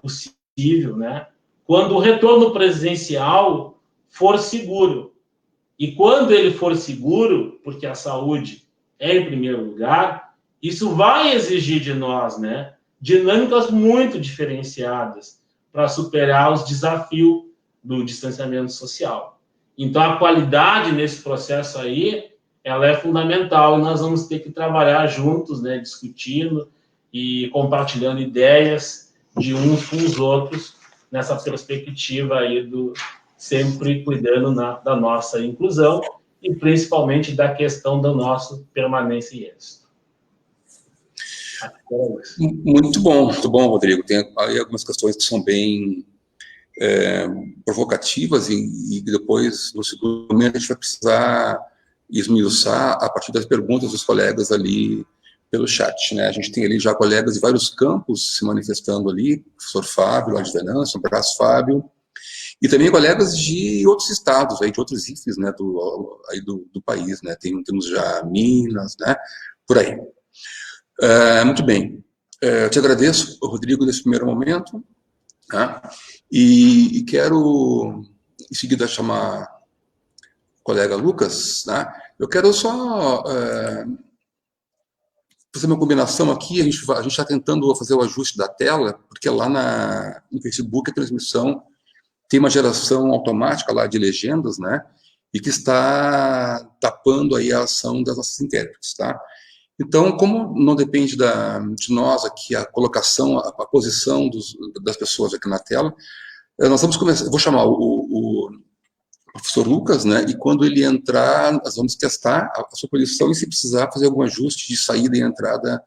possível, né, quando o retorno presencial for seguro. E quando ele for seguro, porque a saúde é em primeiro lugar, isso vai exigir de nós, né, dinâmicas muito diferenciadas para superar os desafios do distanciamento social. Então, a qualidade nesse processo aí, ela é fundamental e nós vamos ter que trabalhar juntos, né, discutindo e compartilhando ideias de uns com os outros nessa perspectiva aí do sempre cuidando da nossa inclusão e principalmente da questão da nossa permanência e êxito. Muito bom, Rodrigo. Tem aí algumas questões que são bem provocativas e depois, no segundo momento, a gente vai precisar esmiuçar a partir das perguntas dos colegas ali pelo chat, né? A gente tem ali já colegas de vários campos se manifestando ali, o professor Fábio, lá de Venâncio, um abraço, Fábio, e também colegas de outros estados, aí, de outros IFES, né, do país, né? Temos já Minas, né, por aí. Muito bem. Eu te agradeço, Rodrigo, nesse primeiro momento, tá? E quero, em seguida, chamar o colega Lucas, né? Eu quero só fazer uma combinação aqui, a gente está tentando fazer o ajuste da tela, porque lá no Facebook a transmissão tem uma geração automática lá de legendas, né? E que está tapando aí a ação das nossas intérpretes, tá? Então, como não depende de nós aqui a colocação, a posição das pessoas aqui na tela, nós vamos começar. Eu vou chamar o professor Lucas, né? E quando ele entrar, nós vamos testar a sua posição e, se precisar fazer algum ajuste de saída e entrada,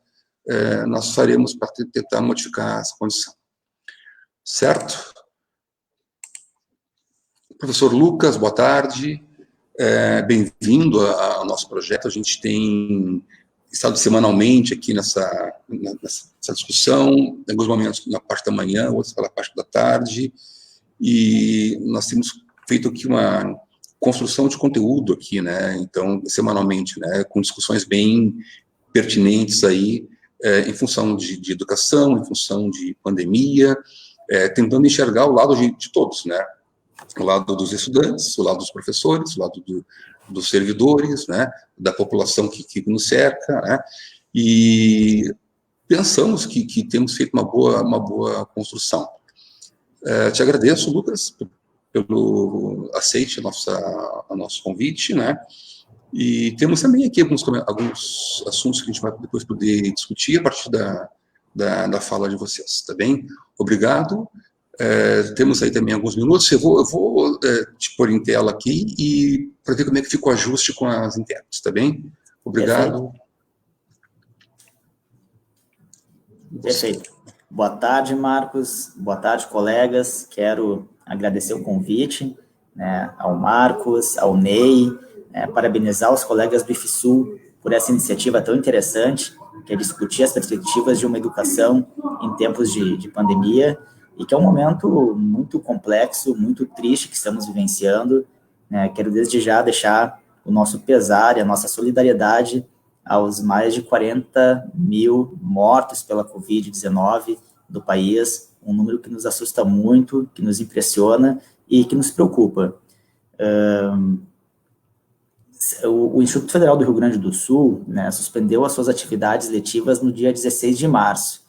nós faremos para tentar modificar essa condição. Certo? Professor Lucas, boa tarde. Bem-vindo ao nosso projeto. A gente tem estado semanalmente aqui nessa discussão, em alguns momentos na parte da manhã, outros pela parte da tarde, e nós temos feito aqui uma construção de conteúdo aqui, né, então, semanalmente, né, com discussões bem pertinentes aí, em função de educação, em função de pandemia, tentando enxergar o lado de todos, né, o lado dos estudantes, o lado dos professores, o lado dos servidores, né, da população que nos cerca, né, e pensamos que temos feito uma boa construção. Te agradeço, Lucas, pelo aceite a nosso convite, né, e temos também aqui alguns assuntos que a gente vai depois poder discutir a partir da fala de vocês, tá bem? Obrigado. Temos aí também alguns minutos. Eu vou te pôr em tela aqui e para ver como é que fica o ajuste com as intérpretes, tá bem? Obrigado. Perfeito. Boa tarde, Marcos. Boa tarde, colegas. Quero agradecer o convite, né, ao Marcos, ao Ney, parabenizar os colegas do IFSUL por essa iniciativa tão interessante, que é discutir as perspectivas de uma educação em tempos de pandemia, e que é um momento muito complexo, muito triste que estamos vivenciando, né? Quero desde já deixar o nosso pesar e a nossa solidariedade aos mais de 40 mil mortos pela Covid-19 do país, um número que nos assusta muito, que nos impressiona e que nos preocupa. O Instituto Federal do Rio Grande do Sul, né, suspendeu as suas atividades letivas no dia 16 de março,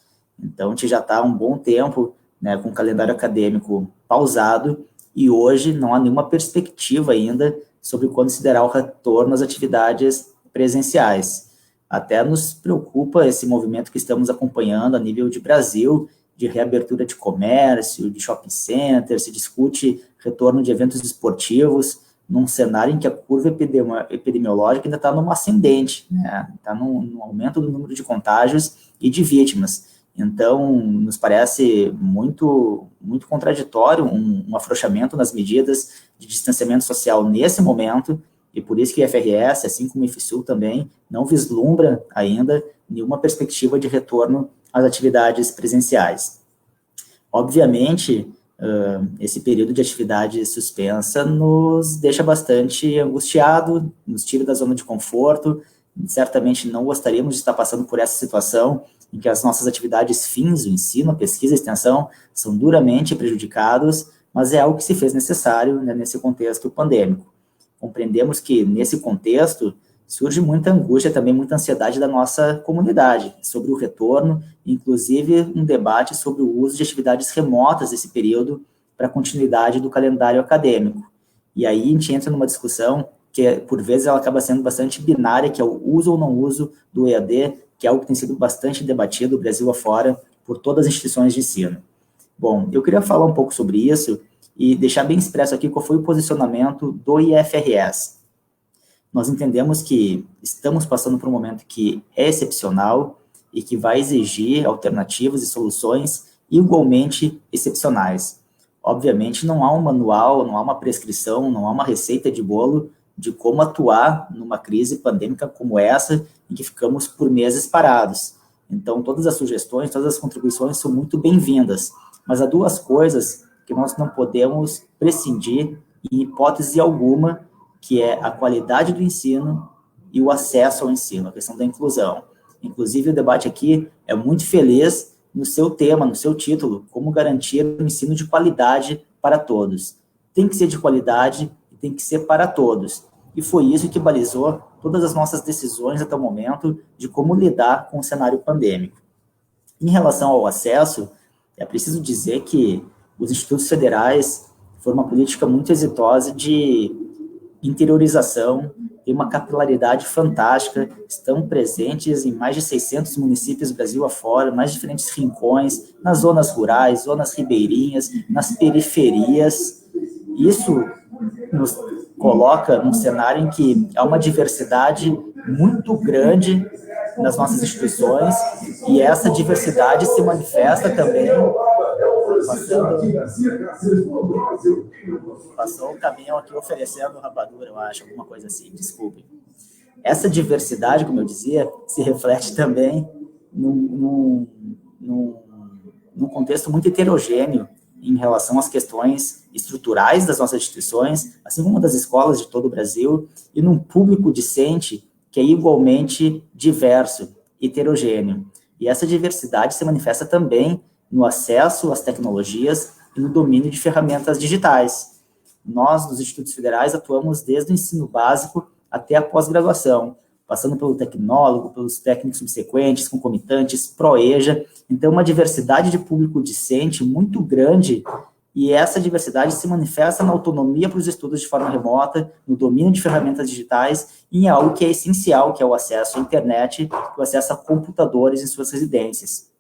então a gente já está há um bom tempo né, com o calendário acadêmico pausado, e hoje não há nenhuma perspectiva ainda sobre quando se dará o retorno às atividades presenciais. Até nos preocupa esse movimento que estamos acompanhando a nível de Brasil, de reabertura de comércio, de shopping center, se discute retorno de eventos esportivos, num cenário em que a curva epidemiológica ainda está numa ascendente, né? Está num aumento do número de contágios e de vítimas. Então, nos parece muito, muito contraditório um afrouxamento nas medidas de distanciamento social nesse momento, e por isso que a FRS, assim como o IFSUL também, não vislumbra ainda nenhuma perspectiva de retorno às atividades presenciais. Obviamente, esse período de atividade suspensa nos deixa bastante angustiado, nos tira da zona de conforto. Certamente não gostaríamos de estar passando por essa situação em que as nossas atividades fins, o ensino, a pesquisa e a extensão, são duramente prejudicados, mas é algo que se fez necessário, né, nesse contexto pandêmico. Compreendemos que, nesse contexto, surge muita angústia, também muita ansiedade da nossa comunidade sobre o retorno, inclusive um debate sobre o uso de atividades remotas nesse período para a continuidade do calendário acadêmico. E aí a gente entra numa discussão que, por vezes, ela acaba sendo bastante binária, que é o uso ou não uso do EAD, que é algo que tem sido bastante debatido, Brasil afora, por todas as instituições de ensino. Bom, eu queria falar um pouco sobre isso e deixar bem expresso aqui qual foi o posicionamento do IFRS. Nós entendemos que estamos passando por um momento que é excepcional e que vai exigir alternativas e soluções igualmente excepcionais. Obviamente, não há um manual, não há uma prescrição, não há uma receita de bolo de como atuar numa crise pandêmica como essa, em que ficamos por meses parados. Então, todas as sugestões, todas as contribuições são muito bem-vindas, mas há duas coisas que nós não podemos prescindir, em hipótese alguma, que é a qualidade do ensino e o acesso ao ensino, a questão da inclusão. Inclusive, o debate aqui é muito feliz no seu tema, no seu título, como garantir um ensino de qualidade para todos. Tem que ser de qualidade e tem que ser para todos. E foi isso que balizou todas as nossas decisões até o momento de como lidar com o cenário pandêmico. Em relação ao acesso, é preciso dizer que os institutos federais foram uma política muito exitosa de interiorização, tem uma capilaridade fantástica, estão presentes em mais de 600 municípios do Brasil afora, mais diferentes rincões, nas zonas rurais, zonas ribeirinhas, nas periferias. Isso nos coloca num cenário em que há uma diversidade muito grande nas nossas instituições, e essa diversidade se manifesta também Passou um caminhão aqui oferecendo rapadura, eu acho, alguma coisa assim, desculpe. Essa diversidade, como eu dizia, se reflete também num contexto muito heterogêneo em relação às questões estruturais das nossas instituições, assim como das escolas de todo o Brasil, e num público discente que é igualmente diverso, heterogêneo. E essa diversidade se manifesta também no acesso às tecnologias e no domínio de ferramentas digitais. Nós, nos institutos federais, atuamos desde o ensino básico até a pós-graduação, passando pelo tecnólogo, pelos técnicos subsequentes, concomitantes, ProEja. Então, uma diversidade de público discente muito grande, e essa diversidade se manifesta na autonomia para os estudos de forma remota, no domínio de ferramentas digitais, e em algo que é essencial, que é o acesso à internet, o acesso a computadores em suas residências.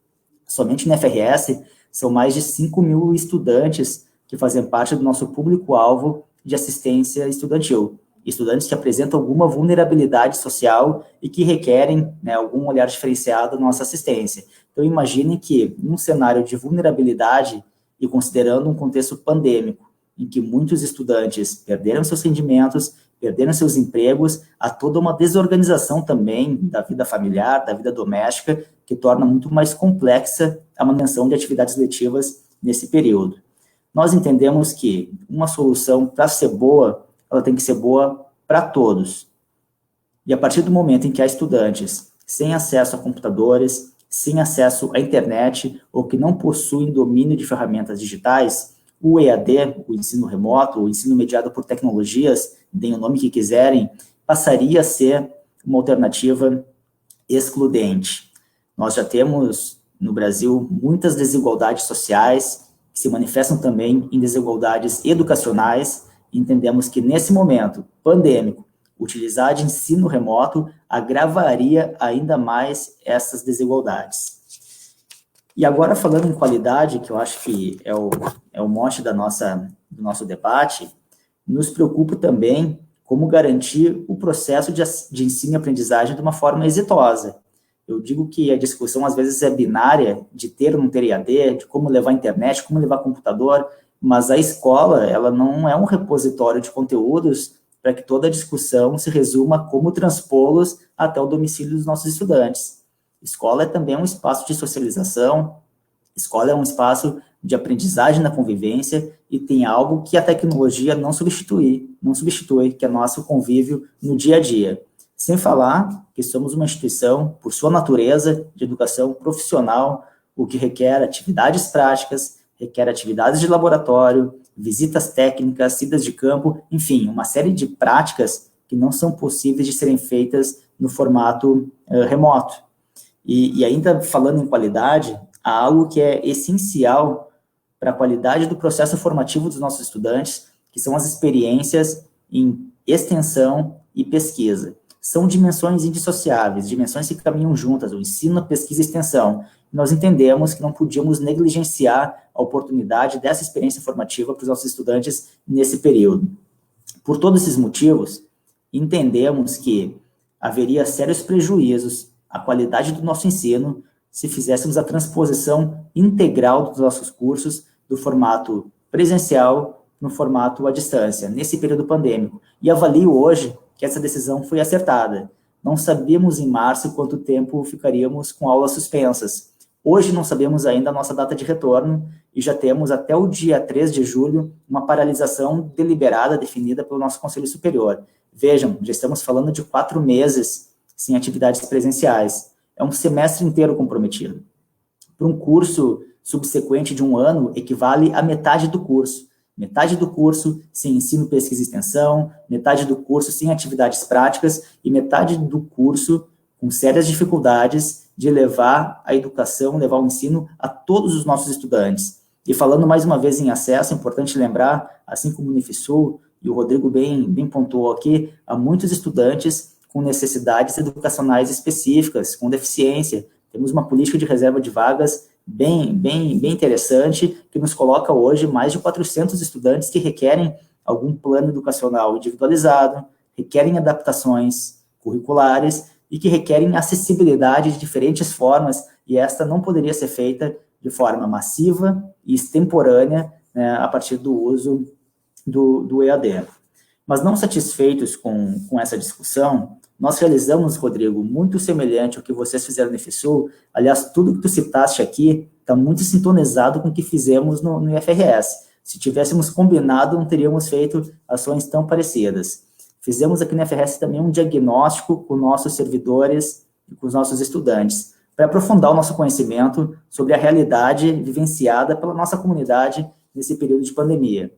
Somente no FRS, são mais de 5 mil estudantes que fazem parte do nosso público-alvo de assistência estudantil. Estudantes que apresentam alguma vulnerabilidade social e que requerem, né, algum olhar diferenciado na nossa assistência. Então, imaginem que, num cenário de vulnerabilidade, e considerando um contexto pandêmico, em que muitos estudantes perderam seus rendimentos, perderam seus empregos, há toda uma desorganização também da vida familiar, da vida doméstica, que torna muito mais complexa a manutenção de atividades letivas nesse período. Nós entendemos que uma solução, para ser boa, ela tem que ser boa para todos. E a partir do momento em que há estudantes sem acesso a computadores, sem acesso à internet, ou que não possuem domínio de ferramentas digitais, o EAD, o ensino remoto, o ensino mediado por tecnologias, deem o nome que quiserem, passaria a ser uma alternativa excludente. Nós já temos, no Brasil, muitas desigualdades sociais, que se manifestam também em desigualdades educacionais. Entendemos que, nesse momento pandêmico, utilizar de ensino remoto agravaria ainda mais essas desigualdades. E agora, falando em qualidade, que eu acho que é o mote do nosso debate, nos preocupa também como garantir o processo de ensino e aprendizagem de uma forma exitosa. Eu digo que a discussão, às vezes, é binária, de ter ou não ter EAD, de como levar a internet, como levar computador, mas a escola, ela não é um repositório de conteúdos para que toda a discussão se resuma a como transpô-los até o domicílio dos nossos estudantes. Escola é também um espaço de socialização, escola é um espaço de aprendizagem na convivência e tem algo que a tecnologia não substitui, que é nosso convívio no dia a dia. Sem falar que somos uma instituição, por sua natureza, de educação profissional, o que requer atividades práticas, requer atividades de laboratório, visitas técnicas, idas de campo, enfim, uma série de práticas que não são possíveis de serem feitas no formato remoto. E ainda falando em qualidade, há algo que é essencial para a qualidade do processo formativo dos nossos estudantes, que são as experiências em extensão e pesquisa. São dimensões indissociáveis, dimensões que caminham juntas, o ensino, a pesquisa e a extensão. Nós entendemos que não podíamos negligenciar a oportunidade dessa experiência formativa para os nossos estudantes nesse período. Por todos esses motivos, entendemos que haveria sérios prejuízos à qualidade do nosso ensino se fizéssemos a transposição integral dos nossos cursos do formato presencial no formato à distância, nesse período pandêmico. E avalio hoje que essa decisão foi acertada. Não sabíamos em março quanto tempo ficaríamos com aulas suspensas. Hoje não sabemos ainda a nossa data de retorno e já temos até o dia 3 de julho uma paralisação deliberada, definida pelo nosso Conselho Superior. Vejam, já estamos falando de 4 meses sem atividades presenciais. É um semestre inteiro comprometido. Para um curso subsequente de 1 ano, equivale a metade do curso. Metade do curso sem ensino, pesquisa e extensão, metade do curso sem atividades práticas e metade do curso com sérias dificuldades de levar a educação, levar o ensino a todos os nossos estudantes. E falando mais uma vez em acesso, é importante lembrar, assim como o Unifisul, e o Rodrigo bem pontuou aqui, há muitos estudantes com necessidades educacionais específicas, com deficiência. Temos uma política de reserva de vagas bem interessante, que nos coloca hoje mais de 400 estudantes que requerem algum plano educacional individualizado, requerem adaptações curriculares e que requerem acessibilidade de diferentes formas, e esta não poderia ser feita de forma massiva e extemporânea, né, a partir do uso do EAD. Mas não satisfeitos com essa discussão, nós realizamos, Rodrigo, muito semelhante ao que vocês fizeram no IFSU. Aliás, tudo que tu citaste aqui está muito sintonizado com o que fizemos no IFRS. Se tivéssemos combinado, não teríamos feito ações tão parecidas. Fizemos aqui no IFRS também um diagnóstico com nossos servidores e com os nossos estudantes, para aprofundar o nosso conhecimento sobre a realidade vivenciada pela nossa comunidade nesse período de pandemia.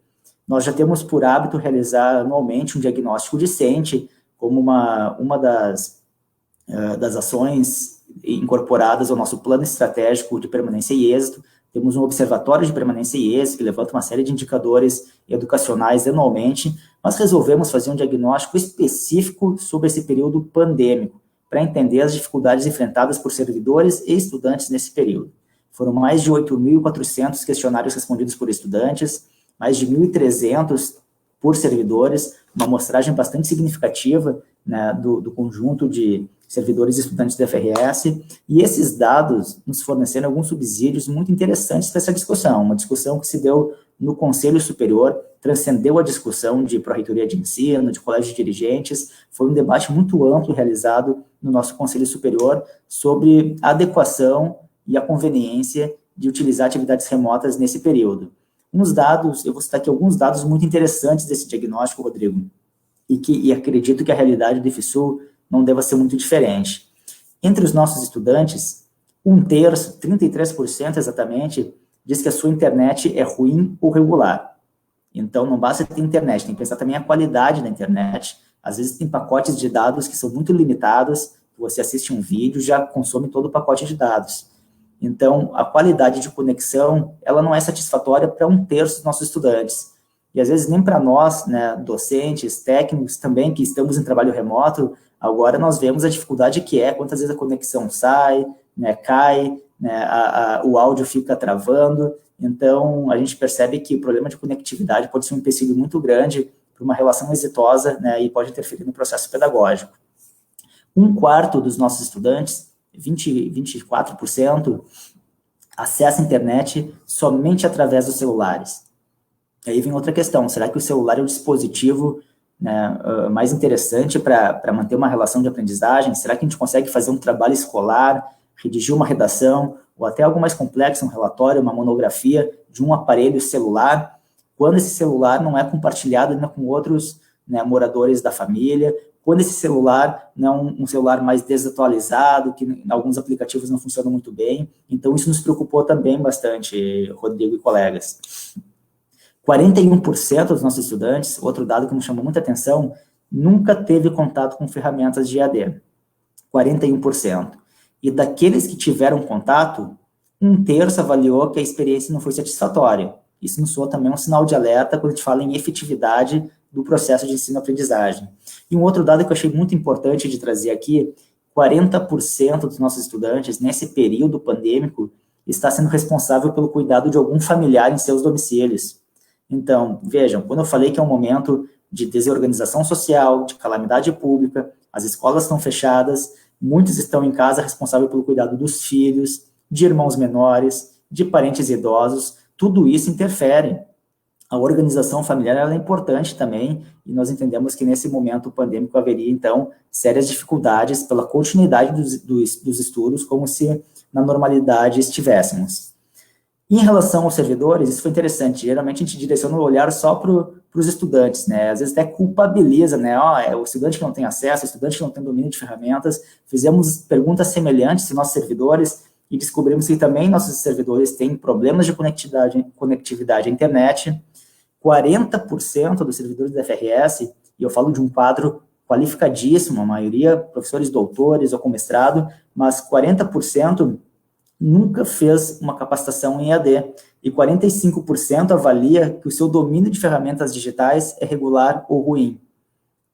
Nós já temos por hábito realizar anualmente um diagnóstico discente, como uma das ações incorporadas ao nosso plano estratégico de permanência e êxito. Temos um observatório de permanência e êxito, que levanta uma série de indicadores educacionais anualmente, mas resolvemos fazer um diagnóstico específico sobre esse período pandêmico, para entender as dificuldades enfrentadas por servidores e estudantes nesse período. Foram mais de 8.400 questionários respondidos por estudantes, mais de 1.300 por servidores, uma amostragem bastante significativa, né, do conjunto de servidores e estudantes da FRS, e esses dados nos forneceram alguns subsídios muito interessantes para essa discussão, uma discussão que se deu no Conselho Superior, transcendeu a discussão de pró-reitoria de ensino, de colégio de dirigentes, foi um debate muito amplo realizado no nosso Conselho Superior sobre a adequação e a conveniência de utilizar atividades remotas nesse período. Eu vou citar aqui alguns dados muito interessantes desse diagnóstico, Rodrigo, e acredito que a realidade do IFSU não deva ser muito diferente. Entre os nossos estudantes, 1/3, 33% exatamente, diz que a sua internet é ruim ou regular. Então, não basta ter internet, tem que pensar também a qualidade da internet. Às vezes tem pacotes de dados que são muito limitados, você assiste um vídeo, já consome todo o pacote de dados. Então, a qualidade de conexão, ela não é satisfatória para 1/3 dos nossos estudantes. E, às vezes, nem para nós, né, docentes, técnicos também, que estamos em trabalho remoto, agora nós vemos a dificuldade que é, quantas vezes a conexão sai, né, cai, né, o áudio fica travando. Então, a gente percebe que o problema de conectividade pode ser um empecilho muito grande para uma relação exitosa, né, e pode interferir no processo pedagógico. 1/4 dos nossos estudantes, 24%, acessa a internet somente através dos celulares. Aí vem outra questão, será que o celular é o dispositivo, né, mais interessante para manter uma relação de aprendizagem? Será que a gente consegue fazer um trabalho escolar, redigir uma redação, ou até algo mais complexo, um relatório, uma monografia, de um aparelho celular, quando esse celular não é compartilhado ainda com outros, né, moradores da família, quando esse celular não é um celular mais desatualizado, que alguns aplicativos não funcionam muito bem? Então, isso nos preocupou também bastante, Rodrigo e colegas. 41% dos nossos estudantes, outro dado que nos chamou muita atenção, nunca teve contato com ferramentas de EAD. 41%. E daqueles que tiveram contato, 1/3 avaliou que a experiência não foi satisfatória. Isso nos soa também um sinal de alerta quando a gente fala em efetividade do processo de ensino-aprendizagem. E um outro dado que eu achei muito importante de trazer aqui, 40% dos nossos estudantes, nesse período pandêmico, está sendo responsável pelo cuidado de algum familiar em seus domicílios. Então, vejam, quando eu falei que é um momento de desorganização social, de calamidade pública, as escolas estão fechadas, muitos estão em casa responsáveis pelo cuidado dos filhos, de irmãos menores, de parentes idosos, tudo isso interfere. A organização familiar ela é importante também, e nós entendemos que nesse momento pandêmico haveria, então, sérias dificuldades pela continuidade dos estudos, como se na normalidade estivéssemos. Em relação aos servidores, isso foi interessante, geralmente a gente direciona o olhar só para os estudantes, né, às vezes até culpabiliza, né, é o estudante que não tem acesso, o estudante que não tem domínio de ferramentas. Fizemos perguntas semelhantes aos nossos servidores e descobrimos que também nossos servidores têm problemas de conectividade à internet. 40% dos servidores da FRS, e eu falo de um quadro qualificadíssimo, a maioria professores doutores ou com mestrado, mas 40% nunca fez uma capacitação em EAD, e 45% avalia que o seu domínio de ferramentas digitais é regular ou ruim.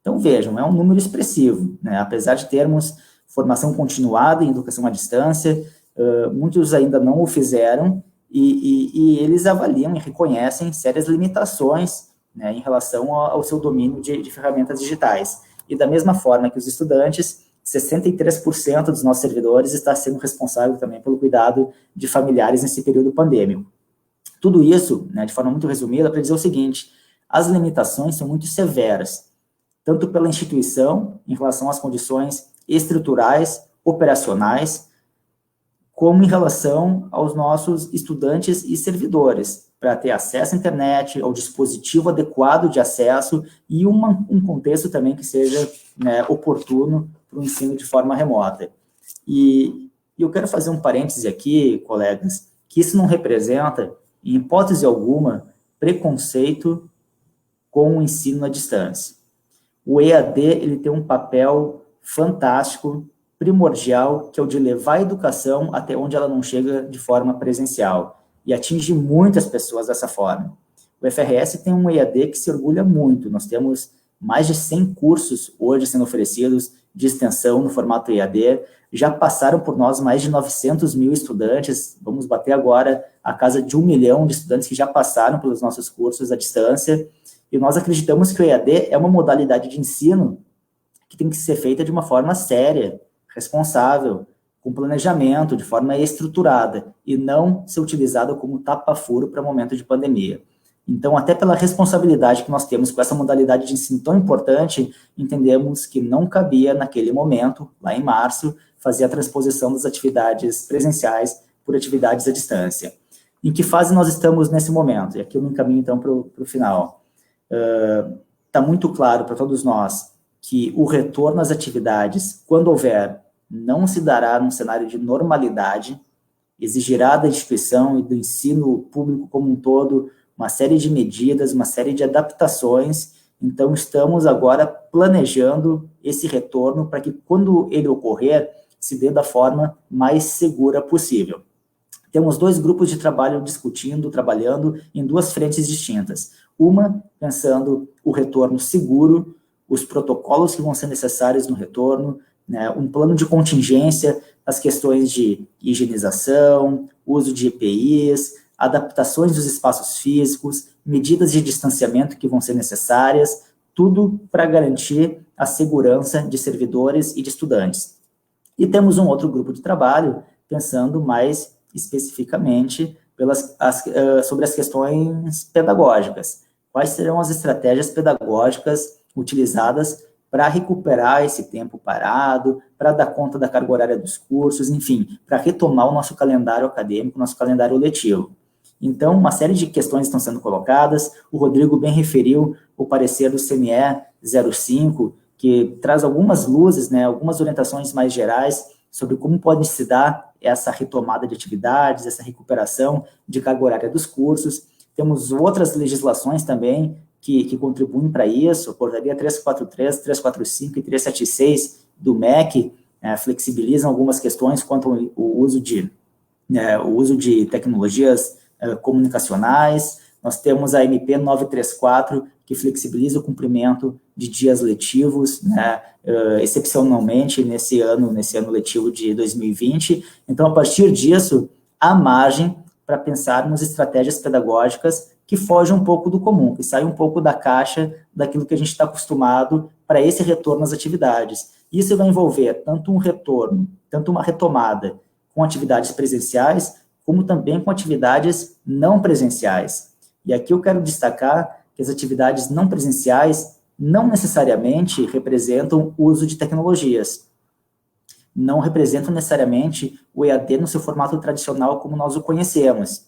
Então, vejam, é um número expressivo, né? Apesar de termos formação continuada em educação à distância, muitos ainda não o fizeram, e eles avaliam e reconhecem sérias limitações, né, em relação ao seu domínio de ferramentas digitais. E da mesma forma que os estudantes, 63% dos nossos servidores está sendo responsável também pelo cuidado de familiares nesse período pandêmico. Tudo isso, né, de forma muito resumida, para dizer o seguinte: as limitações são muito severas, tanto pela instituição, em relação às condições estruturais, operacionais, como em relação aos nossos estudantes e servidores, para ter acesso à internet, ao dispositivo adequado de acesso e um contexto também que seja, né, oportuno para o ensino de forma remota. E eu quero fazer um parêntese aqui, colegas, que isso não representa, em hipótese alguma, preconceito com o ensino à distância. O EAD ele tem um papel fantástico, primordial, que é o de levar a educação até onde ela não chega de forma presencial, e atinge muitas pessoas dessa forma. O FRS tem um EAD que se orgulha muito, nós temos mais de 100 cursos hoje sendo oferecidos de extensão no formato EAD, já passaram por nós mais de 900 mil estudantes, vamos bater agora a casa de 1 milhão de estudantes que já passaram pelos nossos cursos à distância, e nós acreditamos que o EAD é uma modalidade de ensino que tem que ser feita de uma forma séria, responsável, com planejamento, de forma estruturada, e não ser utilizado como tapa-furo para momento de pandemia. Então, até pela responsabilidade que nós temos com essa modalidade de ensino tão importante, entendemos que não cabia, naquele momento, lá em março, fazer a transposição das atividades presenciais por atividades à distância. Em que fase nós estamos nesse momento? E aqui eu me encaminho, então, para o final. Está muito claro para todos nós que o retorno às atividades, quando houver, não se dará num cenário de normalidade, exigirá da instituição e do ensino público como um todo uma série de medidas, uma série de adaptações. Então, estamos agora planejando esse retorno para que, quando ele ocorrer, se dê da forma mais segura possível. temos 2 grupos de trabalho discutindo, trabalhando em 2 frentes distintas. Uma, pensando o retorno seguro, os protocolos que vão ser necessários no retorno, né, um plano de contingência, as questões de higienização, uso de EPIs, adaptações dos espaços físicos, medidas de distanciamento que vão ser necessárias, tudo para garantir a segurança de servidores e de estudantes. E temos um outro grupo de trabalho pensando mais especificamente sobre as questões pedagógicas. Quais serão as estratégias pedagógicas utilizadas para recuperar esse tempo parado, para dar conta da carga horária dos cursos, enfim, para retomar o nosso calendário acadêmico, nosso calendário letivo. Então, uma série de questões estão sendo colocadas, o Rodrigo bem referiu o parecer do CNE 05, que traz algumas luzes, né, algumas orientações mais gerais sobre como pode se dar essa retomada de atividades, essa recuperação de carga horária dos cursos. Temos outras legislações também que contribuem para isso, a portaria 343, 345 e 376 do MEC flexibilizam algumas questões quanto ao uso de tecnologias comunicacionais. Nós temos a MP 934, que flexibiliza o cumprimento de dias letivos, né, excepcionalmente nesse ano letivo de 2020. Então, a partir disso, há margem para pensarmos estratégias pedagógicas que fogem um pouco do comum, que saem um pouco da caixa daquilo que a gente está acostumado para esse retorno às atividades. Isso vai envolver tanto um retorno, tanto uma retomada com atividades presenciais, como também com atividades não presenciais. E aqui eu quero destacar que as atividades não presenciais não necessariamente representam o uso de tecnologias. Não representam necessariamente o EAD no seu formato tradicional como nós o conhecemos.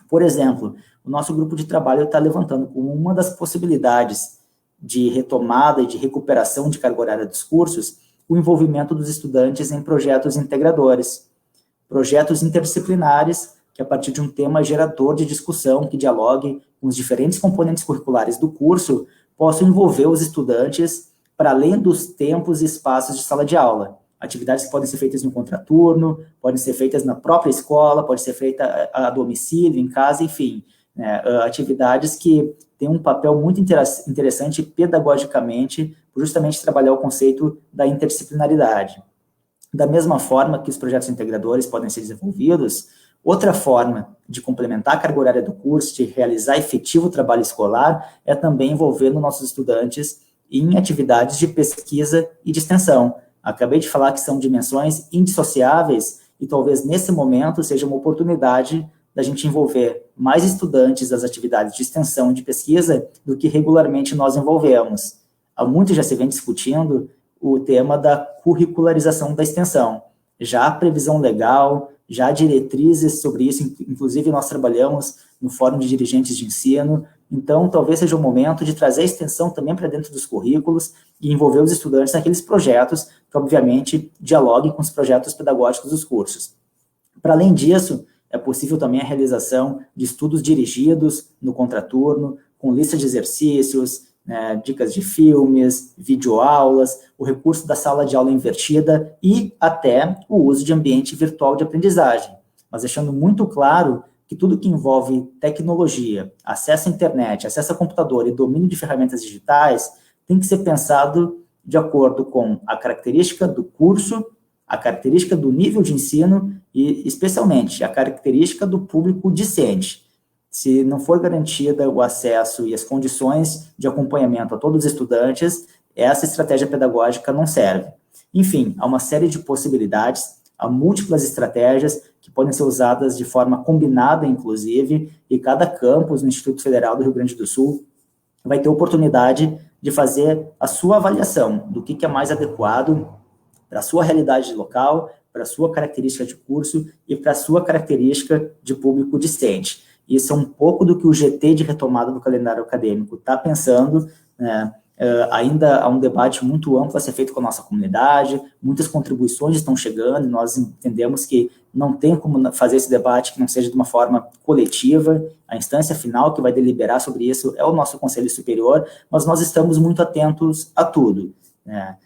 Por exemplo, o nosso grupo de trabalho está levantando como uma das possibilidades de retomada e de recuperação de carga horária dos cursos o envolvimento dos estudantes em projetos integradores, projetos interdisciplinares que, a partir de um tema gerador de discussão que dialogue com os diferentes componentes curriculares do curso, possam envolver os estudantes para além dos tempos e espaços de sala de aula. Atividades que podem ser feitas no contraturno, podem ser feitas na própria escola, pode ser feita a domicílio, em casa, enfim. Né, atividades que têm um papel muito interessante pedagogicamente, por justamente trabalhar o conceito da interdisciplinaridade. Da mesma forma que os projetos integradores podem ser desenvolvidos, outra forma de complementar a carga horária do curso, de realizar efetivo trabalho escolar, é também envolvendo nossos estudantes em atividades de pesquisa e de extensão. Acabei de falar que são dimensões indissociáveis e talvez nesse momento seja uma oportunidade da gente envolver mais estudantes das atividades de extensão e de pesquisa do que regularmente nós envolvemos. Há muito já se vem discutindo o tema da curricularização da extensão. Já há previsão legal, já há diretrizes sobre isso, inclusive nós trabalhamos no Fórum de Dirigentes de Ensino, então talvez seja o momento de trazer a extensão também para dentro dos currículos e envolver os estudantes naqueles projetos que, obviamente, dialoguem com os projetos pedagógicos dos cursos. Para além disso, é possível também a realização de estudos dirigidos no contraturno, com lista de exercícios, dicas de filmes, videoaulas, o recurso da sala de aula invertida e até o uso de ambiente virtual de aprendizagem, mas deixando muito claro que tudo que envolve tecnologia, acesso à internet, acesso a computador e domínio de ferramentas digitais tem que ser pensado de acordo com a característica do curso, a característica do nível de ensino e, especialmente, a característica do público discente. Se não for garantida o acesso e as condições de acompanhamento a todos os estudantes, essa estratégia pedagógica não serve. Enfim, há uma série de possibilidades, há múltiplas estratégias que podem ser usadas de forma combinada, inclusive, e cada campus no Instituto Federal do Rio Grande do Sul vai ter oportunidade de fazer a sua avaliação do que é mais adequado para a sua realidade local, para a sua característica de curso e para a sua característica de público discente. Isso é um pouco do que o GT de retomada do calendário acadêmico está pensando, né? Ainda há um debate muito amplo a ser feito com a nossa comunidade, muitas contribuições estão chegando, nós entendemos que não tem como fazer esse debate que não seja de uma forma coletiva, a instância final que vai deliberar sobre isso é o nosso Conselho Superior, mas nós estamos muito atentos a tudo, né?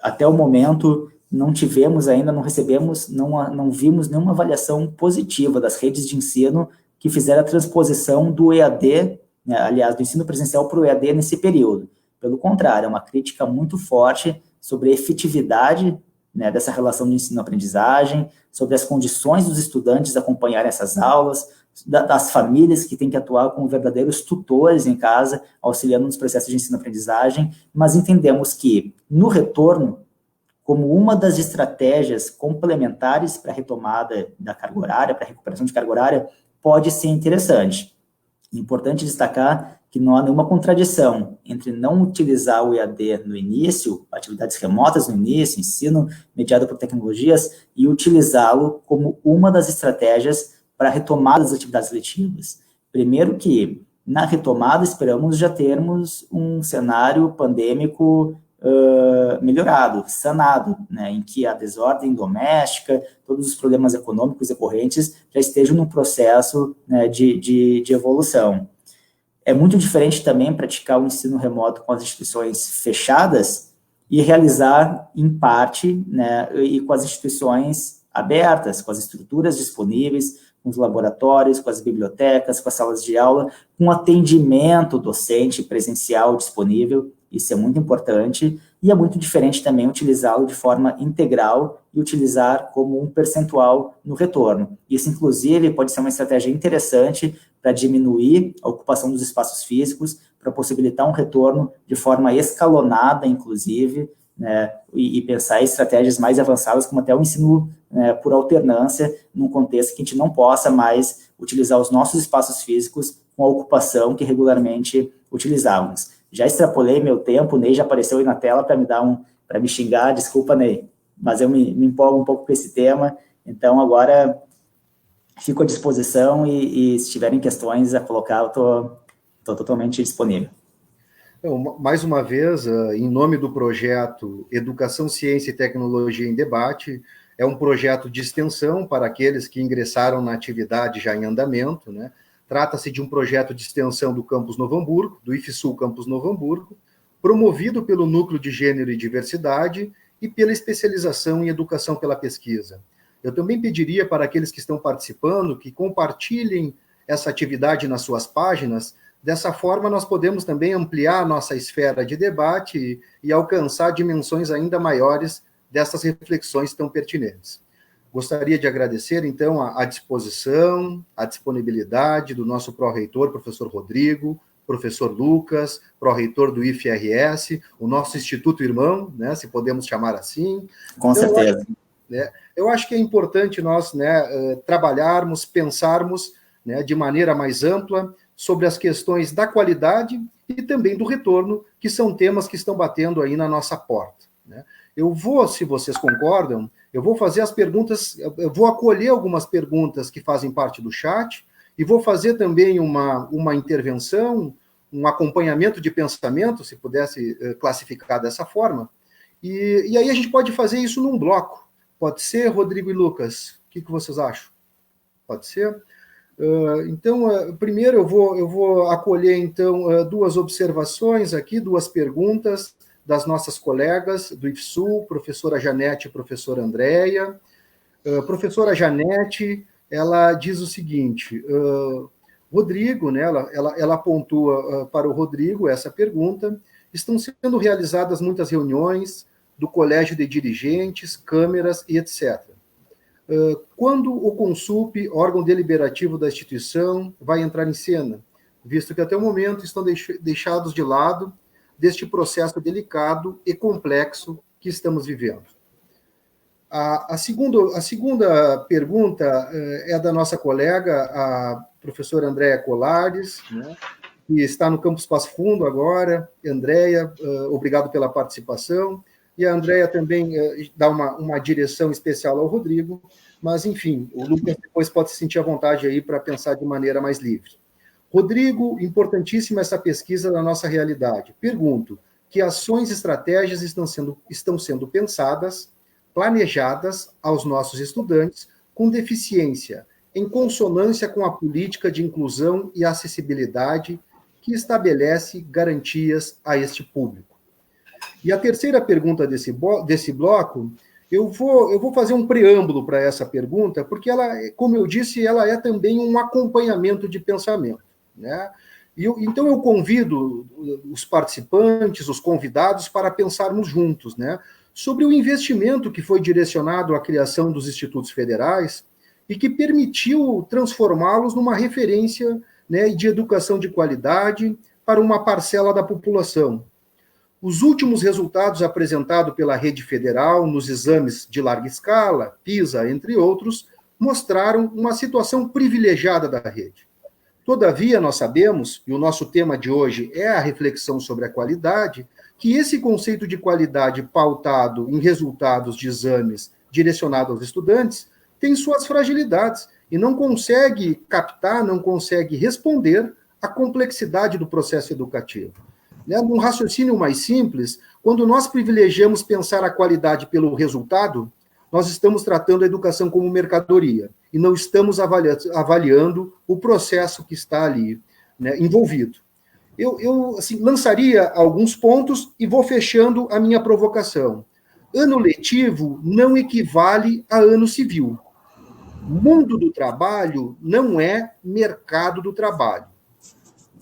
Até o momento, não tivemos ainda, não recebemos, não vimos nenhuma avaliação positiva das redes de ensino que fizeram a transposição do EAD, né, aliás, do ensino presencial para o EAD nesse período. Pelo contrário, é uma crítica muito forte sobre a efetividade, né, dessa relação de ensino-aprendizagem, sobre as condições dos estudantes acompanharem essas aulas, das famílias que têm que atuar como verdadeiros tutores em casa, auxiliando nos processos de ensino-aprendizagem, mas entendemos que, no retorno, como uma das estratégias complementares para a retomada da carga horária, para a recuperação de carga horária, pode ser interessante. Importante destacar que não há nenhuma contradição entre não utilizar o EAD no início, atividades remotas no início, ensino mediado por tecnologias, e utilizá-lo como uma das estratégias para a retomada das atividades letivas. Primeiro que, na retomada, esperamos já termos um cenário pandêmico melhorado, sanado, né, em que a desordem doméstica, todos os problemas econômicos decorrentes já estejam no processo, né, de evolução. É muito diferente também praticar o ensino remoto com as instituições fechadas e realizar em parte, né, e com as instituições abertas, com as estruturas disponíveis, com os laboratórios, com as bibliotecas, com as salas de aula, com atendimento docente presencial disponível. Isso é muito importante, e é muito diferente também utilizá-lo de forma integral e utilizar como um percentual no retorno. Isso, inclusive, pode ser uma estratégia interessante para diminuir a ocupação dos espaços físicos, para possibilitar um retorno de forma escalonada, inclusive, né, e pensar em estratégias mais avançadas, como até o ensino, né, por alternância, num contexto que a gente não possa mais utilizar os nossos espaços físicos com a ocupação que regularmente utilizávamos. Já extrapolei meu tempo, o Ney já apareceu aí na tela para me xingar, desculpa, Ney, mas eu me empolgo um pouco com esse tema, então agora fico à disposição e se tiverem questões a colocar, eu estou totalmente disponível. Então, mais uma vez, em nome do projeto Educação, Ciência e Tecnologia em Debate, é um projeto de extensão para aqueles que ingressaram na atividade já em andamento, né? Trata-se de um projeto de extensão do Campus Novo Hamburgo, do IFSU Campus Novo Hamburgo, promovido pelo Núcleo de Gênero e Diversidade e pela especialização em Educação pela Pesquisa. Eu também pediria para aqueles que estão participando que compartilhem essa atividade nas suas páginas. Dessa forma, nós podemos também ampliar a nossa esfera de debate e alcançar dimensões ainda maiores dessas reflexões tão pertinentes. Gostaria de agradecer, então, a disposição, a disponibilidade do nosso pró-reitor, professor Rodrigo, professor Lucas, pró-reitor do IFRS, o nosso Instituto Irmão, né, se podemos chamar assim. Com certeza. Eu acho que é importante nós, né, trabalharmos, pensarmos, né, de maneira mais ampla sobre as questões da qualidade e também do retorno, que são temas que estão batendo aí na nossa porta, né. Eu vou, se vocês concordam, eu vou fazer as perguntas, eu vou acolher algumas perguntas que fazem parte do chat e vou fazer também uma intervenção, um acompanhamento de pensamento, se pudesse classificar dessa forma, e aí a gente pode fazer isso num bloco. Pode ser, Rodrigo e Lucas? O que vocês acham? Pode ser? Então, primeiro eu vou acolher, então, duas observações aqui, duas perguntas das nossas colegas do IFSU, professora Janete e professora Andréia. Professora Janete, ela diz o seguinte, Rodrigo, né, ela pontua para o Rodrigo essa pergunta: estão sendo realizadas muitas reuniões do colégio de dirigentes, câmeras e etc. Quando o Consulp, órgão deliberativo da instituição, vai entrar em cena, visto que até o momento estão deixados de lado deste processo delicado e complexo que estamos vivendo? A segunda pergunta é da nossa colega, a professora Andréia Colares, né, que está no Campus Passo Fundo agora. Andréia, obrigado pela participação. E a Andréia também dá uma direção especial ao Rodrigo, mas, enfim, o Lucas depois pode se sentir à vontade aí para pensar de maneira mais livre. Rodrigo, importantíssima essa pesquisa da nossa realidade. Pergunto, que ações e estratégias estão sendo pensadas, planejadas aos nossos estudantes com deficiência, em consonância com a política de inclusão e acessibilidade que estabelece garantias a este público? E a terceira pergunta desse bloco Eu vou fazer um preâmbulo para essa pergunta, porque ela, como eu disse, ela é também um acompanhamento de pensamento, né? Então eu convido os participantes, os convidados, para pensarmos juntos, né, sobre o investimento que foi direcionado à criação dos institutos federais e que permitiu transformá-los numa referência, né, de educação de qualidade para uma parcela da população. Os últimos resultados apresentados pela rede federal nos exames de larga escala, PISA, entre outros, mostraram uma situação privilegiada da rede. Todavia, nós sabemos, e o nosso tema de hoje é a reflexão sobre a qualidade, que esse conceito de qualidade pautado em resultados de exames direcionado aos estudantes tem suas fragilidades e não consegue captar, não consegue responder à complexidade do processo educativo. Num raciocínio mais simples, quando nós privilegiamos pensar a qualidade pelo resultado, nós estamos tratando a educação como mercadoria e não estamos avaliando o processo que está ali, né, envolvido. Eu assim, lançaria alguns pontos e vou fechando a minha provocação. Ano letivo não equivale a ano civil. Mundo do trabalho não é mercado do trabalho.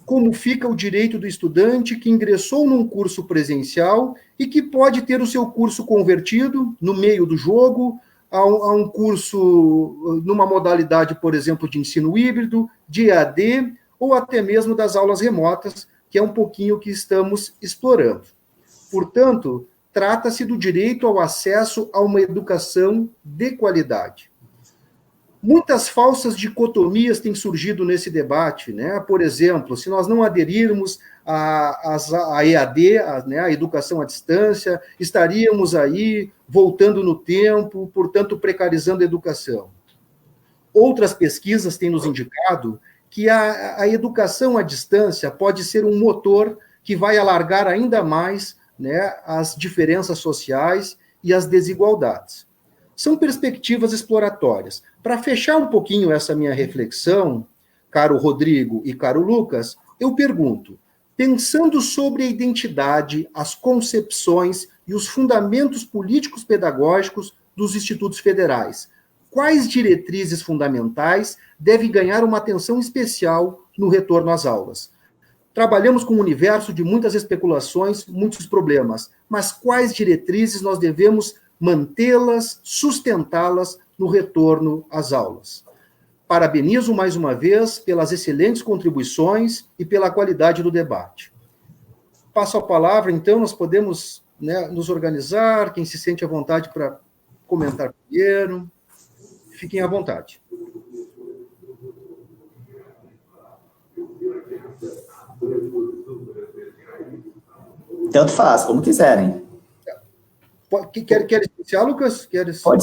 Como fica o direito do estudante que ingressou num curso presencial e que pode ter o seu curso convertido no meio do jogo a um curso numa modalidade, por exemplo, de ensino híbrido, de EAD, ou até mesmo das aulas remotas, que é um pouquinho que estamos explorando. Portanto, trata-se do direito ao acesso a uma educação de qualidade. Muitas falsas dicotomias têm surgido nesse debate, né? Por exemplo, se nós não aderirmos à EAD, né, a educação à distância, estaríamos aí voltando no tempo, portanto, precarizando a educação. Outras pesquisas têm nos indicado que a educação à distância pode ser um motor que vai alargar ainda mais, né, as diferenças sociais e as desigualdades. São perspectivas exploratórias. Para fechar um pouquinho essa minha reflexão, caro Rodrigo e caro Lucas, eu pergunto, pensando sobre a identidade, as concepções e os fundamentos políticos pedagógicos dos institutos federais, quais diretrizes fundamentais devem ganhar uma atenção especial no retorno às aulas? Trabalhamos com um universo de muitas especulações, muitos problemas, mas quais diretrizes nós devemos mantê-las, sustentá-las no retorno às aulas? Parabenizo mais uma vez pelas excelentes contribuições e pela qualidade do debate. Passo a palavra, então, nós podemos, né, nos organizar, quem se sente à vontade para comentar primeiro, fiquem à vontade. Tanto faz, como quiserem. Quer iniciar, Lucas? Pode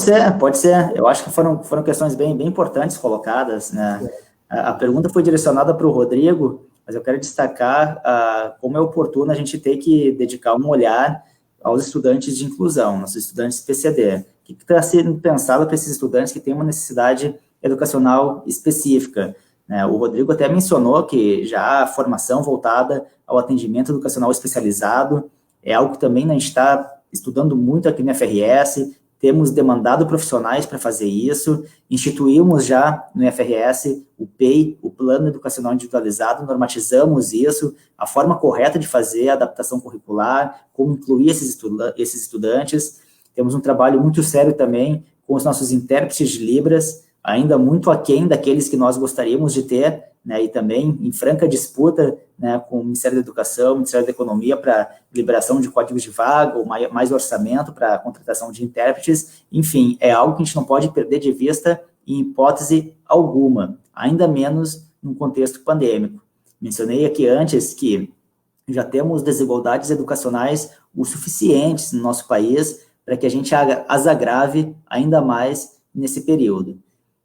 ser. Eu acho que foram questões bem importantes colocadas, né? A pergunta foi direcionada para o Rodrigo, mas eu quero destacar como é oportuno a gente ter que dedicar um olhar aos estudantes de inclusão, nossos estudantes PCD. O que está sendo pensado para esses estudantes que têm uma necessidade educacional específica, né? O Rodrigo até mencionou que já a formação voltada ao atendimento educacional especializado é algo que também a gente está estudando muito aqui no FRS, temos demandado profissionais para fazer isso, instituímos já no FRS o PEI, o Plano Educacional Individualizado, normatizamos isso, a forma correta de fazer a adaptação curricular, como incluir esses estudantes. Temos um trabalho muito sério também com os nossos intérpretes de Libras, ainda muito aquém daqueles que nós gostaríamos de ter, né, e também em franca disputa, né, com o Ministério da Educação, o Ministério da Economia para liberação de códigos de vaga, ou mais orçamento para a contratação de intérpretes. Enfim, é algo que a gente não pode perder de vista em hipótese alguma, ainda menos num contexto pandêmico. Mencionei aqui antes que já temos desigualdades educacionais o suficientes no nosso país para que a gente as agrave ainda mais nesse período.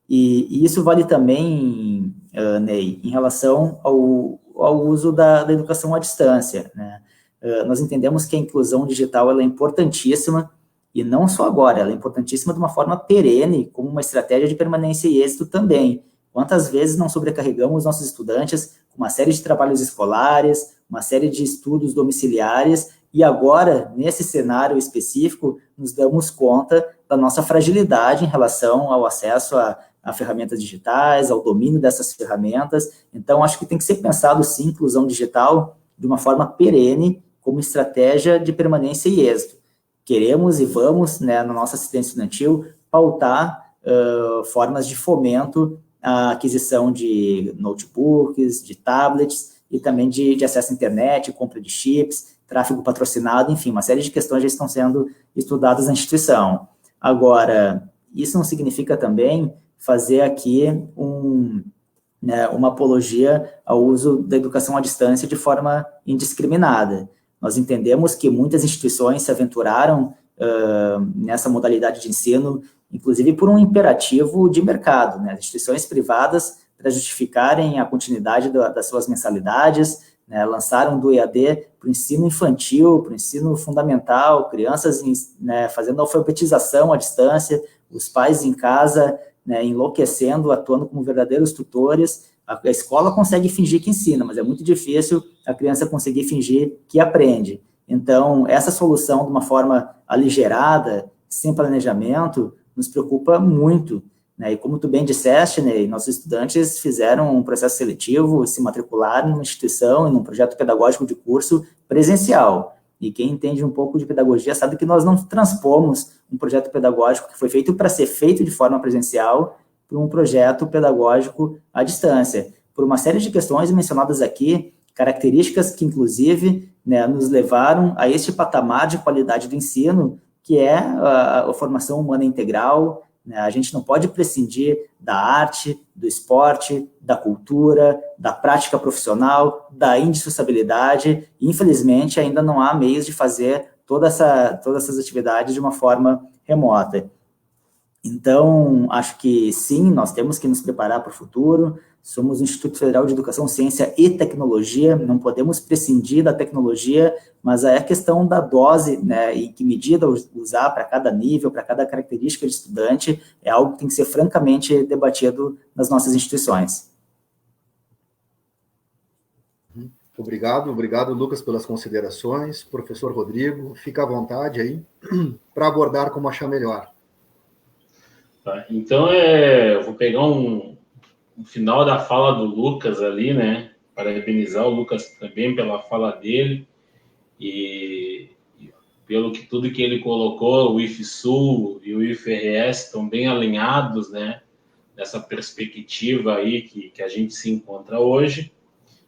E isso vale também, Ney, em relação ao uso da educação à distância, né? Nós entendemos que a inclusão digital ela é importantíssima, e não só agora, ela é importantíssima de uma forma perene, como uma estratégia de permanência e êxito também. Quantas vezes não sobrecarregamos nossos estudantes com uma série de trabalhos escolares, uma série de estudos domiciliares, E agora, nesse cenário específico, nos damos conta da nossa fragilidade em relação ao acesso a ferramentas digitais, ao domínio dessas ferramentas. Então, acho que tem que ser pensado, sim, inclusão digital de uma forma perene, como estratégia de permanência e êxito. Queremos e vamos, né, na nossa assistência estudantil, pautar formas de fomento à aquisição de notebooks, de tablets e também de acesso à internet, compra de chips, tráfego patrocinado, enfim, uma série de questões já estão sendo estudadas na instituição. Agora, isso não significa também fazer aqui uma apologia ao uso da educação à distância de forma indiscriminada. Nós entendemos que muitas instituições se aventuraram nessa modalidade de ensino, inclusive por um imperativo de mercado, né? As instituições privadas, para justificarem a continuidade das suas mensalidades, né, lançaram do EAD para o ensino infantil, para o ensino fundamental, crianças fazendo alfabetização à distância, os pais em casa, né, enlouquecendo, atuando como verdadeiros tutores. A escola consegue fingir que ensina, mas é muito difícil a criança conseguir fingir que aprende. Então, essa solução de uma forma aligerada, sem planejamento, nos preocupa muito, né? E como tu bem disseste, né, nossos estudantes fizeram um processo seletivo, se matricularam numa instituição, em um projeto pedagógico de curso presencial. E quem entende um pouco de pedagogia sabe que nós não transpomos um projeto pedagógico que foi feito para ser feito de forma presencial para um projeto pedagógico à distância. Por uma série de questões mencionadas aqui, características que, inclusive, né, nos levaram a este patamar de qualidade do ensino, que é a formação humana integral, né? A gente não pode prescindir da arte, do esporte, da cultura, da prática profissional, da indissociabilidade, e, infelizmente, ainda não há meios de fazer todas essas atividades de uma forma remota. Então, acho que sim, nós temos que nos preparar para o futuro. Somos o Instituto Federal de Educação, Ciência e Tecnologia, não podemos prescindir da tecnologia, mas é a questão da dose, né, e que medida usar para cada nível, para cada característica de estudante, é algo que tem que ser francamente debatido nas nossas instituições. Obrigado, Lucas, pelas considerações. Professor Rodrigo, fica à vontade aí para abordar como achar melhor. Tá, então, eu vou pegar um final da fala do Lucas ali, né? Parabenizar o Lucas também pela fala dele e pelo que tudo que ele colocou, o IFSU e o IFRS estão bem alinhados, né? Nessa perspectiva aí que a gente se encontra hoje.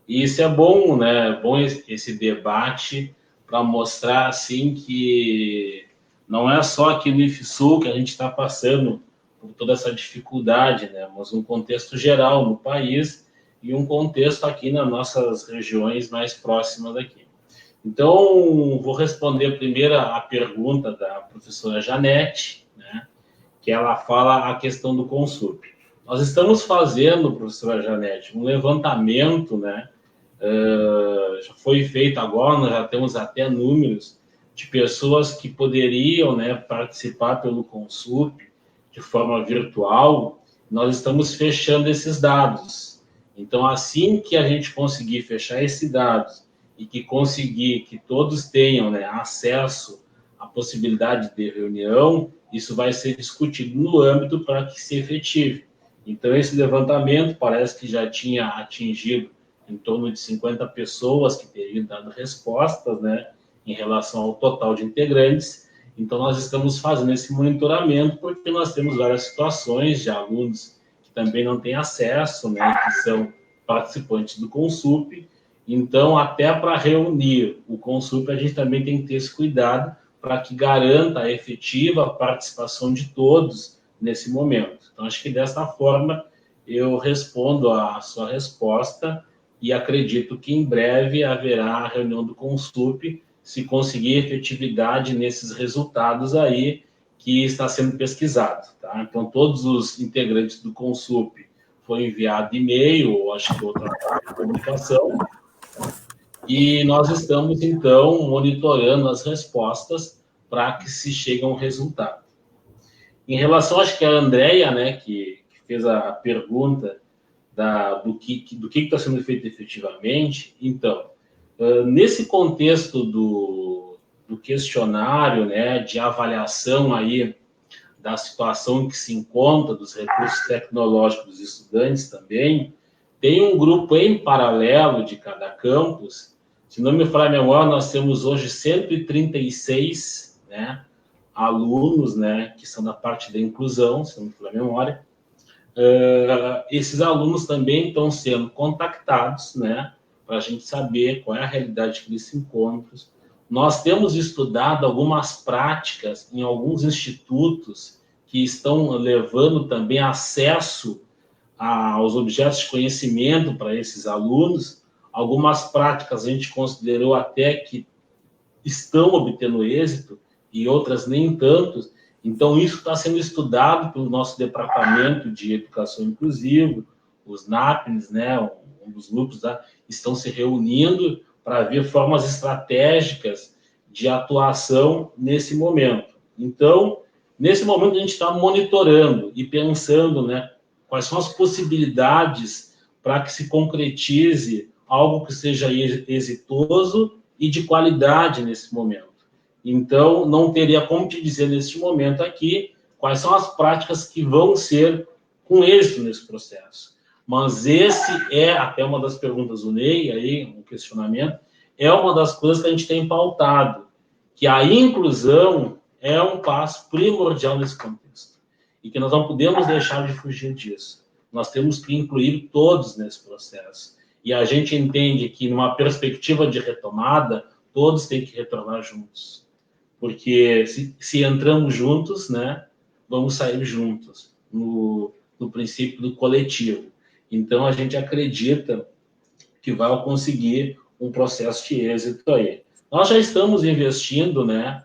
E isso é bom, né? É bom esse debate para mostrar, assim, que não é só aqui no IFSU que a gente está passando por toda essa dificuldade, né? Mas um contexto geral no país e um contexto aqui nas nossas regiões mais próximas aqui. Então, vou responder primeiro a pergunta da professora Janete, né? Que ela fala a questão do Consup. Nós estamos fazendo, professora Janete, um levantamento, né? Já foi feito agora, nós já temos até números de pessoas que poderiam, né, participar pelo Consup de forma virtual. Nós estamos fechando esses dados. Então, assim que a gente conseguir fechar esses dados e que conseguir que todos tenham, né, acesso à possibilidade de reunião, isso vai ser discutido no âmbito para que se efetive. Então, esse levantamento parece que já tinha atingido em torno de 50 pessoas que teriam dado respostas, né, em relação ao total de integrantes. Então, nós estamos fazendo esse monitoramento porque nós temos várias situações de alunos que também não têm acesso, né, que são participantes do Consup. Então, até para reunir o Consup, a gente também tem que ter esse cuidado para que garanta a efetiva participação de todos nesse momento. Então, acho que dessa forma eu respondo a sua resposta e acredito que em breve haverá a reunião do Consup, se conseguir efetividade nesses resultados aí que está sendo pesquisado, tá? Então, todos os integrantes do Consup foi enviado e-mail, ou acho que outra comunicação, e nós estamos, então, monitorando as respostas para que se chegue a um resultado. Em relação, acho que a Andréia, né, que fez a pergunta do que está sendo feito efetivamente, então, nesse contexto do questionário, né, de avaliação aí da situação em que se encontra, dos recursos tecnológicos dos estudantes também, tem um grupo em paralelo de cada campus. Se não me falha a memória, nós temos hoje 136, né, alunos, né, que são da parte da inclusão, se não me falha a memória. Esses alunos também estão sendo contactados, né, para a gente saber qual é a realidade que eles se encontram. Nós temos estudado algumas práticas em alguns institutos que estão levando também acesso aos objetos de conhecimento para esses alunos. Algumas práticas a gente considerou até que estão obtendo êxito e outras nem tanto. Então, isso está sendo estudado pelo nosso Departamento de Educação Inclusiva, os NAPNs, né, um dos grupos estão se reunindo para ver formas estratégicas de atuação nesse momento. Então, nesse momento, a gente está monitorando e pensando, né, quais são as possibilidades para que se concretize algo que seja exitoso e de qualidade nesse momento. Então, não teria como te dizer neste momento aqui quais são as práticas que vão ser com êxito nesse processo. Mas esse é, até uma das perguntas do Ney, aí, um questionamento, é uma das coisas que a gente tem pautado, que a inclusão é um passo primordial nesse contexto, e que nós não podemos deixar de fugir disso. Nós temos que incluir todos nesse processo. E a gente entende que, numa perspectiva de retomada, todos têm que retornar juntos. Porque se entramos juntos, né, vamos sair juntos, no princípio do coletivo. Então, a gente acredita que vai conseguir um processo de êxito aí. Nós já estamos investindo, né,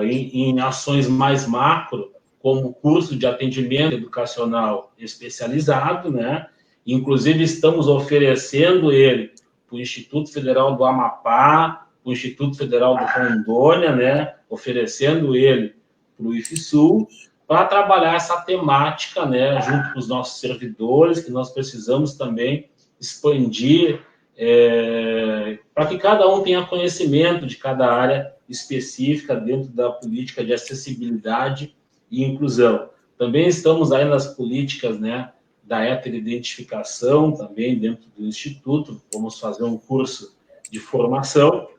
em ações mais macro, como curso de atendimento educacional especializado, né? Inclusive, estamos oferecendo ele para o Instituto Federal do Amapá, para o Instituto Federal do Rondônia, né? Oferecendo ele para o IFSUL, para trabalhar essa temática, né, junto com os nossos servidores, que nós precisamos também expandir, para que cada um tenha conhecimento de cada área específica dentro da política de acessibilidade e inclusão. Também estamos aí nas políticas, né, da heteroidentificação, também dentro do Instituto, vamos fazer um curso de formação,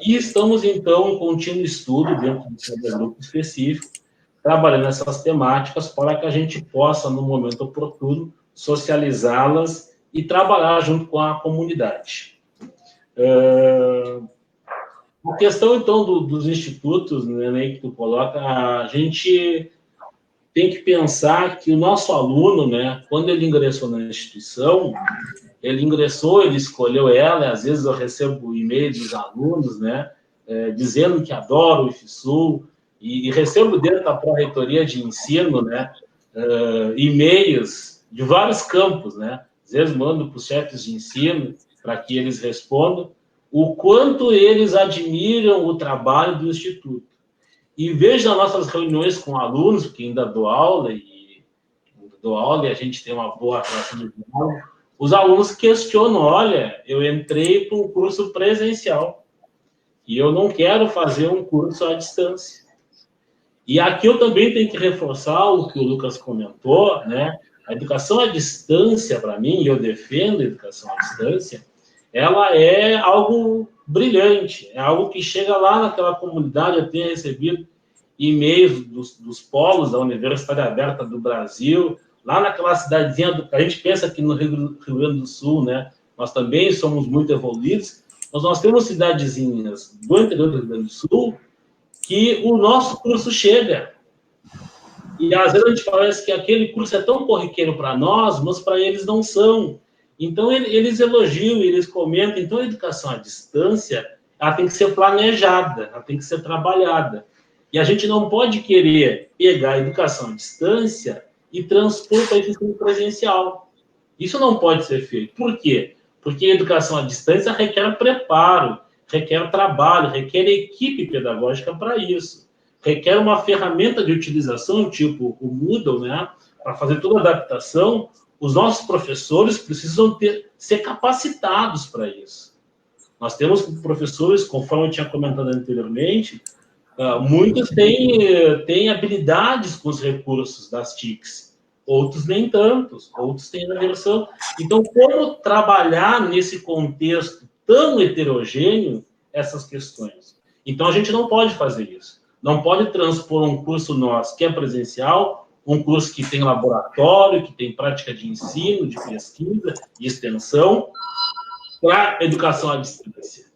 e estamos, então, em contínuo estudo dentro de cada grupo específico, trabalhando essas temáticas para que a gente possa, no momento oportuno, socializá-las e trabalhar junto com a comunidade. A questão, então, dos institutos, né, que tu coloca, a gente tem que pensar que o nosso aluno, né, quando ele ingressou na instituição, ele ingressou, ele escolheu ela, e às vezes eu recebo e-mail dos alunos, né, dizendo que adoram o IFSUL, e recebo dentro da Pró-Reitoria de Ensino, né, e-mails de vários campos, né, às vezes mando para os chefes de ensino para que eles respondam o quanto eles admiram o trabalho do Instituto. E vejo nas nossas reuniões com alunos, porque ainda dou aula, e a gente tem uma boa relação de aula, os alunos questionam, olha, eu entrei para um curso presencial e eu não quero fazer um curso à distância. E aqui eu também tenho que reforçar o que o Lucas comentou, né? A educação à distância, para mim, e eu defendo a educação à distância, ela é algo brilhante, é algo que chega lá naquela comunidade. Eu tenho recebido e-mails dos polos da Universidade Aberta do Brasil, lá naquela cidadezinha, a gente pensa que no Rio Grande do Sul, né, nós também somos muito evoluídos, mas nós temos cidadezinhas do interior do Rio Grande do Sul que o nosso curso chega. E às vezes a gente parece que aquele curso é tão corriqueiro para nós, mas para eles não são. Então, eles elogiam, eles comentam. Então, a educação à distância, ela tem que ser planejada, ela tem que ser trabalhada. E a gente não pode querer pegar a educação à distância e transpor para a educação presencial. Isso não pode ser feito. Por quê? Porque a educação à distância requer preparo, requer trabalho, requer equipe pedagógica para isso. Requer uma ferramenta de utilização, tipo o Moodle, né, para fazer toda a adaptação. Os nossos professores precisam ser capacitados para isso. Nós temos professores, conforme eu tinha comentado anteriormente, muitos têm habilidades com os recursos das TICs, outros nem tantos, outros têm aversão. Então, como trabalhar nesse contexto tão heterogêneo essas questões? Então, a gente não pode fazer isso. Não pode transpor um curso nosso que é presencial, um curso que tem laboratório, que tem prática de ensino, de pesquisa, de extensão, para educação à distância.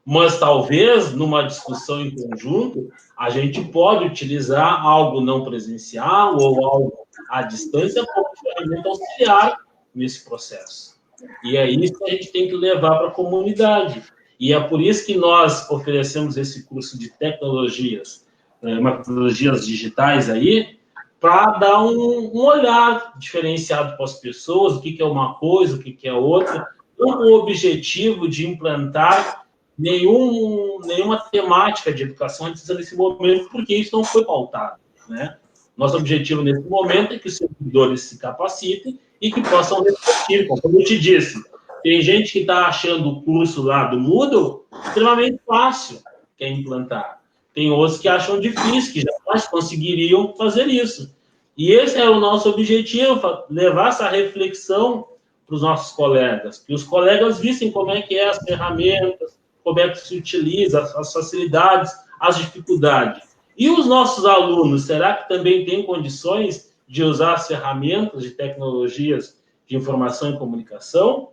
Mas, talvez, numa discussão em conjunto, a gente pode utilizar algo não presencial ou algo à distância como ferramenta auxiliar nesse processo. E é isso que a gente tem que levar para a comunidade. E é por isso que nós oferecemos esse curso de tecnologias, metodologias digitais aí, para dar um olhar diferenciado para as pessoas, o que é uma coisa, o que é outra, com o objetivo de implantar nenhuma temática de educação nesse momento, porque isso não foi pautado, né? Nosso objetivo nesse momento é que os servidores se capacitem e que possam refletir. Como eu te disse, tem gente que está achando o curso lá do Moodle extremamente fácil, quer implantar. Tem outros que acham difícil, que jamais conseguiriam fazer isso. E esse é o nosso objetivo, levar essa reflexão para os nossos colegas, que os colegas vissem como é que é as ferramentas, como é que se utiliza, as facilidades, as dificuldades. E os nossos alunos, será que também têm condições de usar as ferramentas de tecnologias de informação e comunicação?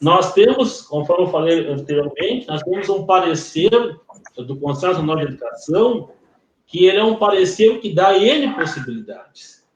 Nós temos, conforme eu falei anteriormente, nós temos um parecer do Conselho Nacional de Educação, que ele é um parecer que dá N possibilidades,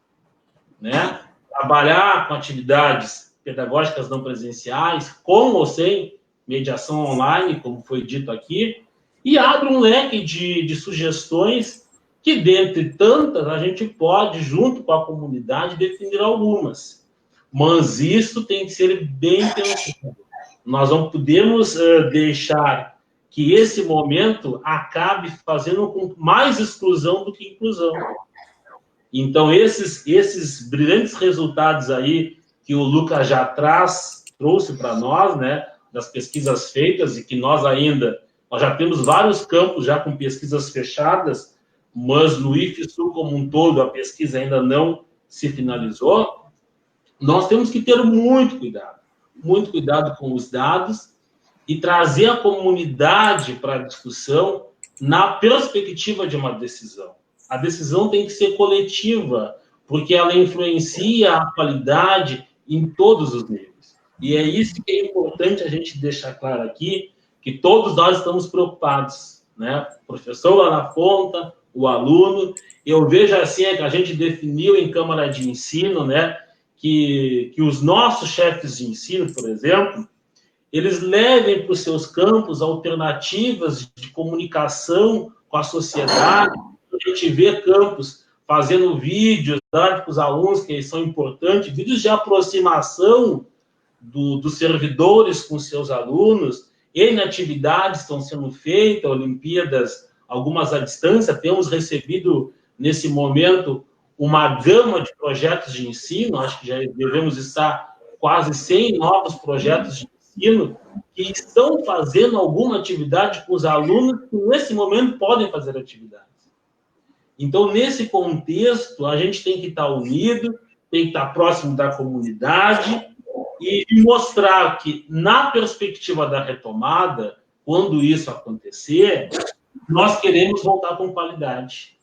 né? Trabalhar com atividades pedagógicas não presenciais, com ou sem mediação online, como foi dito aqui, e abre um leque de sugestões que, dentre tantas, a gente pode, junto com a comunidade, definir algumas. Mas isso tem que ser bem pensado. Nós não podemos deixar que esse momento acabe fazendo com mais exclusão do que inclusão. Então, esses brilhantes resultados aí que o Lucas já trouxe para nós, né, das pesquisas feitas, e que nós já temos vários campos já com pesquisas fechadas, mas no IFSU como um todo a pesquisa ainda não se finalizou. Nós temos que ter muito cuidado com os dados e trazer a comunidade para a discussão na perspectiva de uma decisão. A decisão tem que ser coletiva, porque ela influencia a qualidade em todos os níveis. E é isso que é importante a gente deixar claro aqui, que todos nós estamos preocupados, né? O professor lá na ponta, o aluno. Eu vejo assim, que a gente definiu em Câmara de Ensino, né, que os nossos chefes de ensino, por exemplo, eles levem para os seus campos alternativas de comunicação com a sociedade. A gente vê campos fazendo vídeos para os alunos, que são importantes, vídeos de aproximação dos servidores com seus alunos. N atividades estão sendo feitas, Olimpíadas, algumas à distância. Temos recebido, nesse momento, uma gama de projetos de ensino. Acho que já devemos estar quase 100 novos projetos de ensino que estão fazendo alguma atividade com os alunos que, nesse momento, podem fazer atividades. Então, nesse contexto, a gente tem que estar unido, tem que estar próximo da comunidade e mostrar que, na perspectiva da retomada, quando isso acontecer, nós queremos voltar com qualidade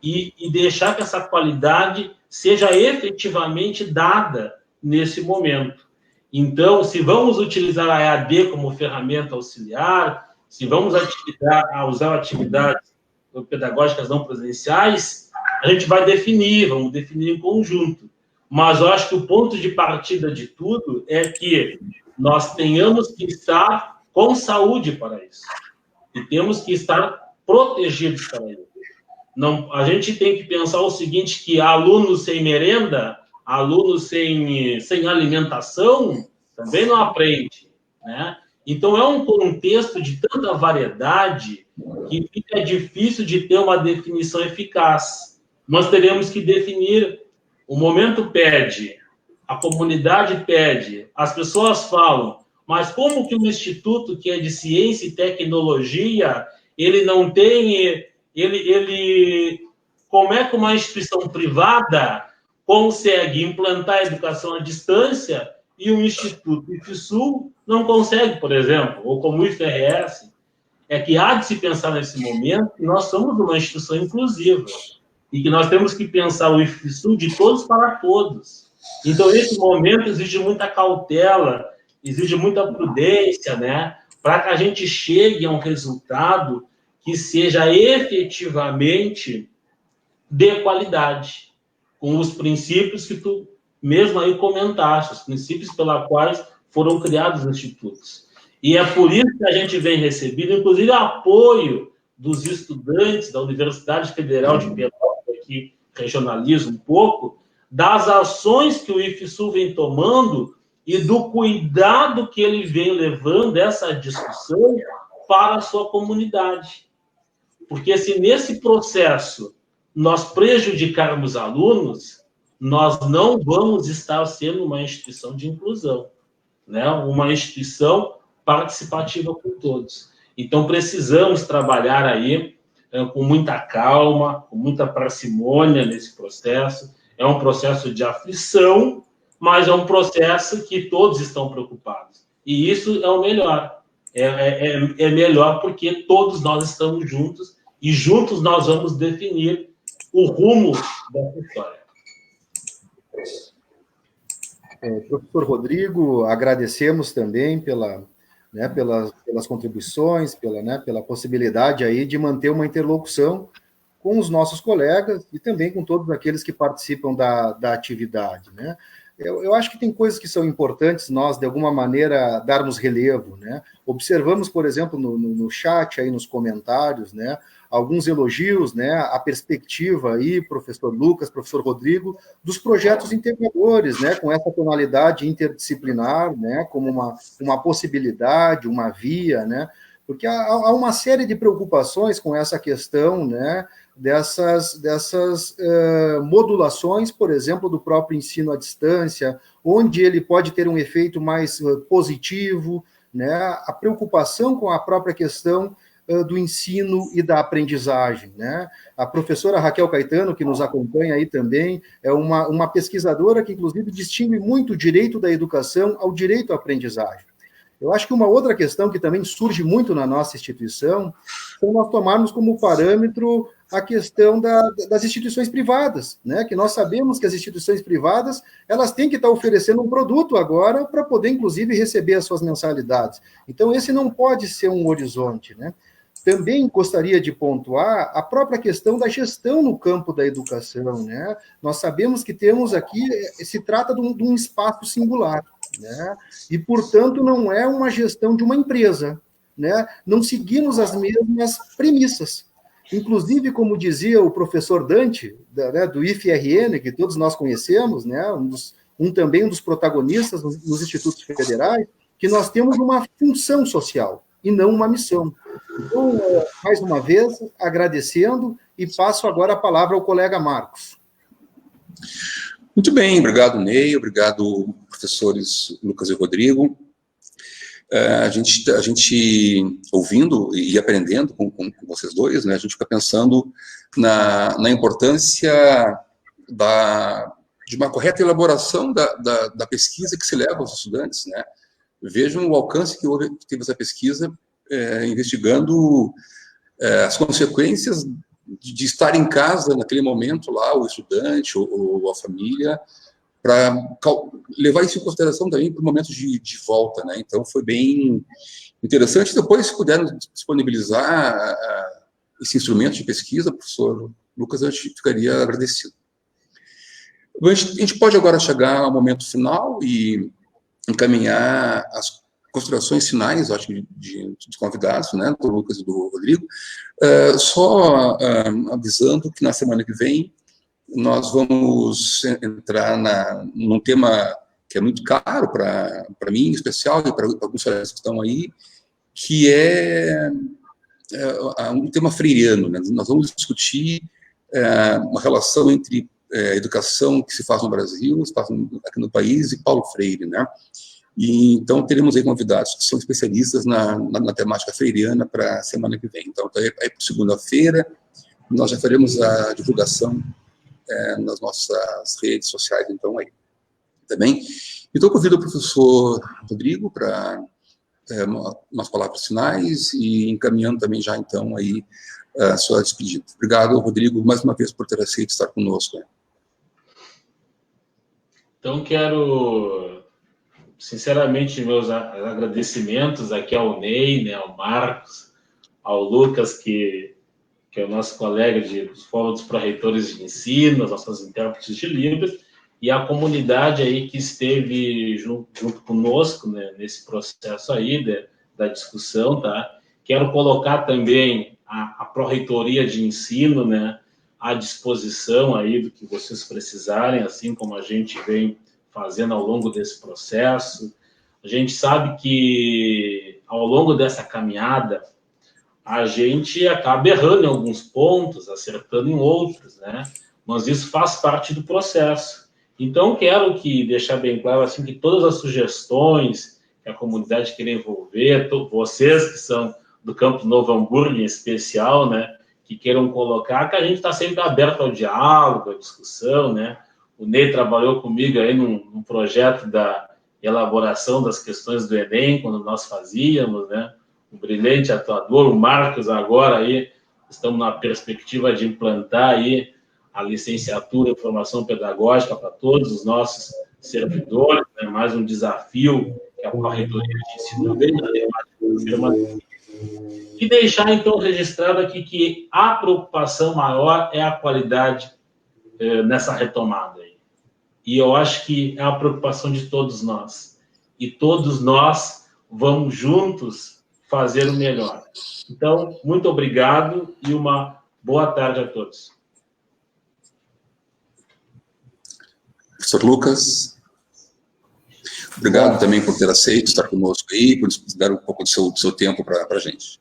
e deixar que essa qualidade seja efetivamente dada nesse momento. Então, se vamos utilizar a EAD como ferramenta auxiliar, se vamos usar atividades pedagógicas não presenciais, a gente vai vamos definir em conjunto. Mas eu acho que o ponto de partida de tudo é que nós tenhamos que estar com saúde para isso. E temos que estar protegidos para isso. Não, a gente tem que pensar o seguinte, que alunos sem merenda, alunos sem alimentação, também não aprende, né? Então, é um contexto de tanta variedade que fica difícil de ter uma definição eficaz. Nós teremos que definir. O momento pede, a comunidade pede, as pessoas falam, Mas como que um instituto que é de ciência e tecnologia, ele não tem... Como é que uma instituição privada consegue implantar a educação à distância e um instituto IFSU não consegue, por exemplo, ou como o IFRS? É que há de se pensar nesse momento que nós somos uma instituição inclusiva e que nós temos que pensar o IFSU de todos para todos. Então, nesse momento, exige muita cautela, exige muita prudência, né, para que a gente chegue a um resultado que seja efetivamente de qualidade, com os princípios que tu mesmo aí comentaste, os princípios pelos quais foram criados os institutos. E é por isso que a gente vem recebendo, inclusive, apoio dos estudantes da Universidade Federal de Pelotas, que regionaliza um pouco, das ações que o IFSU vem tomando e do cuidado que ele vem levando essa discussão para a sua comunidade. Porque se nesse processo nós prejudicarmos alunos, nós não vamos estar sendo uma instituição de inclusão, né? Uma instituição participativa com todos. Então, precisamos trabalhar aí com muita calma, com muita parcimônia nesse processo. É um processo de aflição, mas é um processo que todos estão preocupados. E isso é o melhor. É melhor porque todos nós estamos juntos e juntos nós vamos definir o rumo dessa história. Professor Rodrigo, agradecemos também pelas contribuições, pela possibilidade aí de manter uma interlocução com os nossos colegas e também com todos aqueles que participam da atividade, né? Eu acho que tem coisas que são importantes nós, de alguma maneira, darmos relevo, né? Observamos, por exemplo, no chat, aí nos comentários, né, alguns elogios, né, a perspectiva aí, professor Lucas, professor Rodrigo, dos projetos integradores, né, com essa tonalidade interdisciplinar, né, como uma possibilidade, uma via, né, porque há uma série de preocupações com essa questão, né, dessas modulações, por exemplo, do próprio ensino à distância, onde ele pode ter um efeito mais positivo, né, a preocupação com a própria questão do ensino e da aprendizagem, né? A professora Raquel Caetano, que nos acompanha aí também, é uma pesquisadora que, inclusive, distingue muito o direito da educação ao direito à aprendizagem. Eu acho que uma outra questão que também surge muito na nossa instituição é nós tomarmos como parâmetro a questão das instituições privadas, né? Que nós sabemos que as instituições privadas elas têm que estar oferecendo um produto agora para poder, inclusive, receber as suas mensalidades. Então, esse não pode ser um horizonte, né? Também gostaria de pontuar a própria questão da gestão no campo da educação, né? Nós sabemos que temos aqui, se trata de um espaço singular, né? E, portanto, não é uma gestão de uma empresa, né? Não seguimos as mesmas premissas. Inclusive, como dizia o professor Dante, do IFRN, que todos nós conhecemos, né? Também um dos protagonistas nos institutos federais, que nós temos uma função social e não uma missão. Então, mais uma vez, agradecendo e passo agora a palavra ao colega Marcos. Muito bem, obrigado, Ney, obrigado, professores Lucas e Rodrigo. A gente ouvindo e aprendendo com vocês dois, né, a gente fica pensando na importância de uma correta elaboração da pesquisa que se leva aos estudantes, né? Vejam o alcance que teve essa pesquisa investigando as consequências de estar em casa naquele momento lá, o estudante ou a família, para levar isso em consideração também para o momento de volta, né? Então, foi bem interessante. Depois, se puderem disponibilizar esse instrumento de pesquisa, professor Lucas, a gente ficaria agradecido. A gente pode agora chegar ao momento final e encaminhar as considerações finais, acho, de convidados, né, do Lucas e do Rodrigo, só avisando que na semana que vem nós vamos entrar num tema que é muito caro para mim, em especial, e para alguns colegas que estão aí, que é um tema freiriano, né? Nós vamos discutir uma relação entre educação que se faz no Brasil, se faz aqui no país, e Paulo Freire, né? E, então, teremos aí convidados que são especialistas na temática freiriana para a semana que vem. Então, aí para segunda-feira, nós já faremos a divulgação nas nossas redes sociais, então, aí. Tá bem? Então, convido o professor Rodrigo para umas palavras finais e encaminhando também já, então, aí a sua despedida. Obrigado, Rodrigo, mais uma vez por ter aceito estar conosco. Então, quero, sinceramente, meus agradecimentos aqui ao Ney, né, ao Marcos, ao Lucas, que é o nosso colega do Fórum dos Pró-Reitores de Ensino, as nossas intérpretes de Libras, e a comunidade aí que esteve junto conosco, né, nesse processo aí da discussão, tá? Quero colocar também a Pró-Reitoria de Ensino, né, à disposição aí do que vocês precisarem, assim como a gente vem fazendo ao longo desse processo. A gente sabe que, ao longo dessa caminhada, a gente acaba errando em alguns pontos, acertando em outros, né? Mas isso faz parte do processo. Então, quero deixar bem claro assim, que todas as sugestões que a comunidade queira envolver, vocês que são do Campo Novo Hamburgo em especial, né, que queiram colocar, que a gente está sempre aberto ao diálogo, à discussão, né? O Ney trabalhou comigo aí num projeto da elaboração das questões do Enem, quando nós fazíamos, né? Um brilhante atuador, o Marcos agora aí, estamos na perspectiva de implantar aí a licenciatura em formação pedagógica para todos os nossos servidores, né? Mais um desafio que a Pró-Reitoria de Ensino vem na temática. E deixar, então, registrado aqui que a preocupação maior é a qualidade nessa retomada aí. E eu acho que é a preocupação de todos nós. E todos nós vamos juntos fazer o melhor. Então, muito obrigado e uma boa tarde a todos. Professor Lucas, obrigado também por ter aceito estar conosco aí, por dar um pouco do seu tempo para a gente.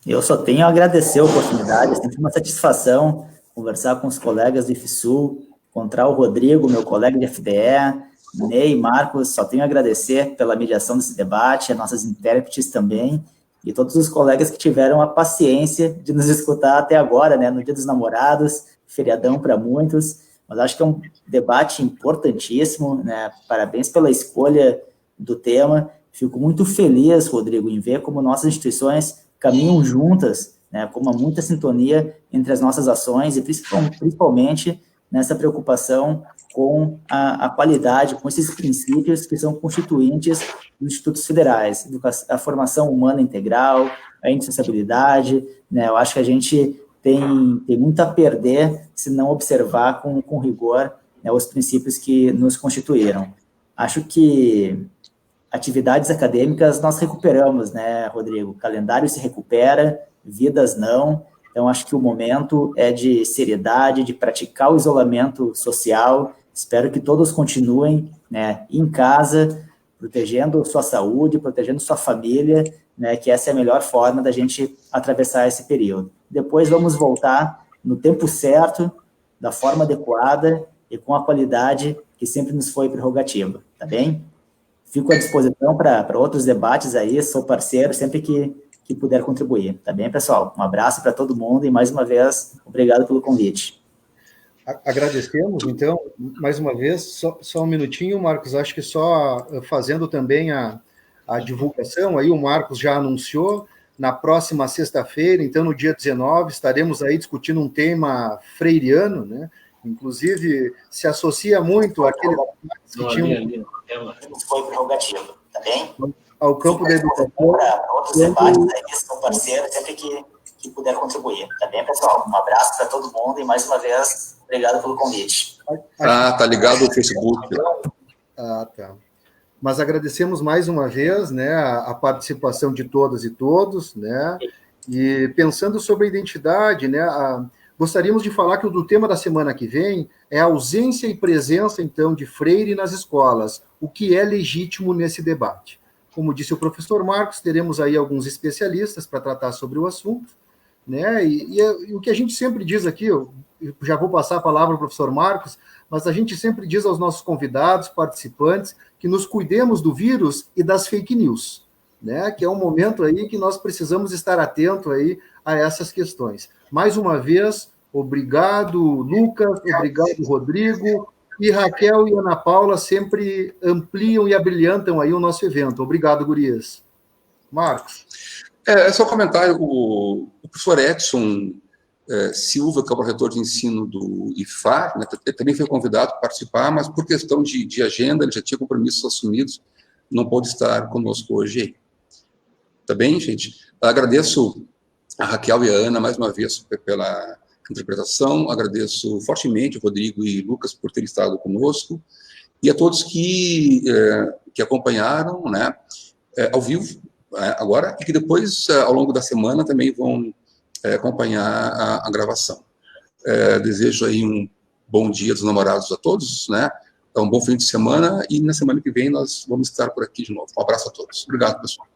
Eu só tenho a agradecer a oportunidade, é sempre uma satisfação conversar com os colegas do IFSU, encontrar o Rodrigo, meu colega de FDE, Ney, Marcos, só tenho a agradecer pela mediação desse debate, as nossas intérpretes também, e todos os colegas que tiveram a paciência de nos escutar até agora, né, no Dia dos Namorados, feriadão para muitos, mas acho que é um debate importantíssimo, né, parabéns pela escolha do tema, fico muito feliz, Rodrigo, em ver como nossas instituições caminham juntas, né, com muita sintonia entre as nossas ações e principalmente nessa preocupação com a qualidade, com esses princípios que são constituintes dos institutos federais, a formação humana integral, a insaciabilidade, né, eu acho que a gente tem muito a perder se não observar com rigor, né, os princípios que nos constituíram. Acho que atividades acadêmicas nós recuperamos, né, Rodrigo? O calendário se recupera, vidas não. Então, acho que o momento é de seriedade, de praticar o isolamento social. Espero que todos continuem, né, em casa, protegendo sua saúde, protegendo sua família, né, que essa é a melhor forma da gente atravessar esse período. Depois vamos voltar no tempo certo, da forma adequada e com a qualidade que sempre nos foi prerrogativa, tá bem? Fico à disposição para outros debates aí, sou parceiro sempre que puder contribuir, tá bem, pessoal? Um abraço para todo mundo e, mais uma vez, obrigado pelo convite. Agradecemos, então, mais uma vez, só um minutinho, Marcos, acho que só fazendo também a divulgação, aí o Marcos já anunciou, na próxima sexta-feira, então, no dia 19, estaremos aí discutindo um tema freiriano, né? Inclusive, se associa muito àquele que tinha foi prerrogativa, tá bem? Ao campo da educação. Para outros debates aí, são parceiros, sempre que puder contribuir, tá bem, pessoal? Um abraço para todo mundo e, mais uma vez, obrigado pelo convite. Tá ligado o Facebook. Tá. Mas agradecemos mais uma vez, né, a participação de todas e todos, né, e pensando sobre a identidade, né, gostaríamos de falar que o tema da semana que vem é a ausência e presença, então, de freire nas escolas, o que é legítimo nesse debate. Como disse o professor Marcos, teremos aí alguns especialistas para tratar sobre o assunto, né, e o que a gente sempre diz aqui, eu já vou passar a palavra ao professor Marcos, mas a gente sempre diz aos nossos convidados, participantes, que nos cuidemos do vírus e das fake news, né? Que é um momento aí que nós precisamos estar atento aí a essas questões. Mais uma vez, obrigado, Lucas, obrigado, Rodrigo, e Raquel e Ana Paula sempre ampliam e abrilhantam aí o nosso evento. Obrigado, gurias. Marcos. É só um comentário, o professor Edson Silva, que é o proretor de ensino do IFAR, né, também foi convidado para participar, mas por questão de agenda, ele já tinha compromissos assumidos, não pôde estar conosco hoje. Tá bem, gente? Agradeço a Raquel e a Ana, mais uma vez, pela interpretação, agradeço fortemente o Rodrigo e Lucas por terem estado conosco, e a todos que acompanharam, né, ao vivo, agora, e que depois, ao longo da semana, também vão acompanhar a gravação. Desejo aí um bom dia dos namorados a todos, né? Um bom fim de semana, e na semana que vem nós vamos estar por aqui de novo. Um abraço a todos. Obrigado, pessoal.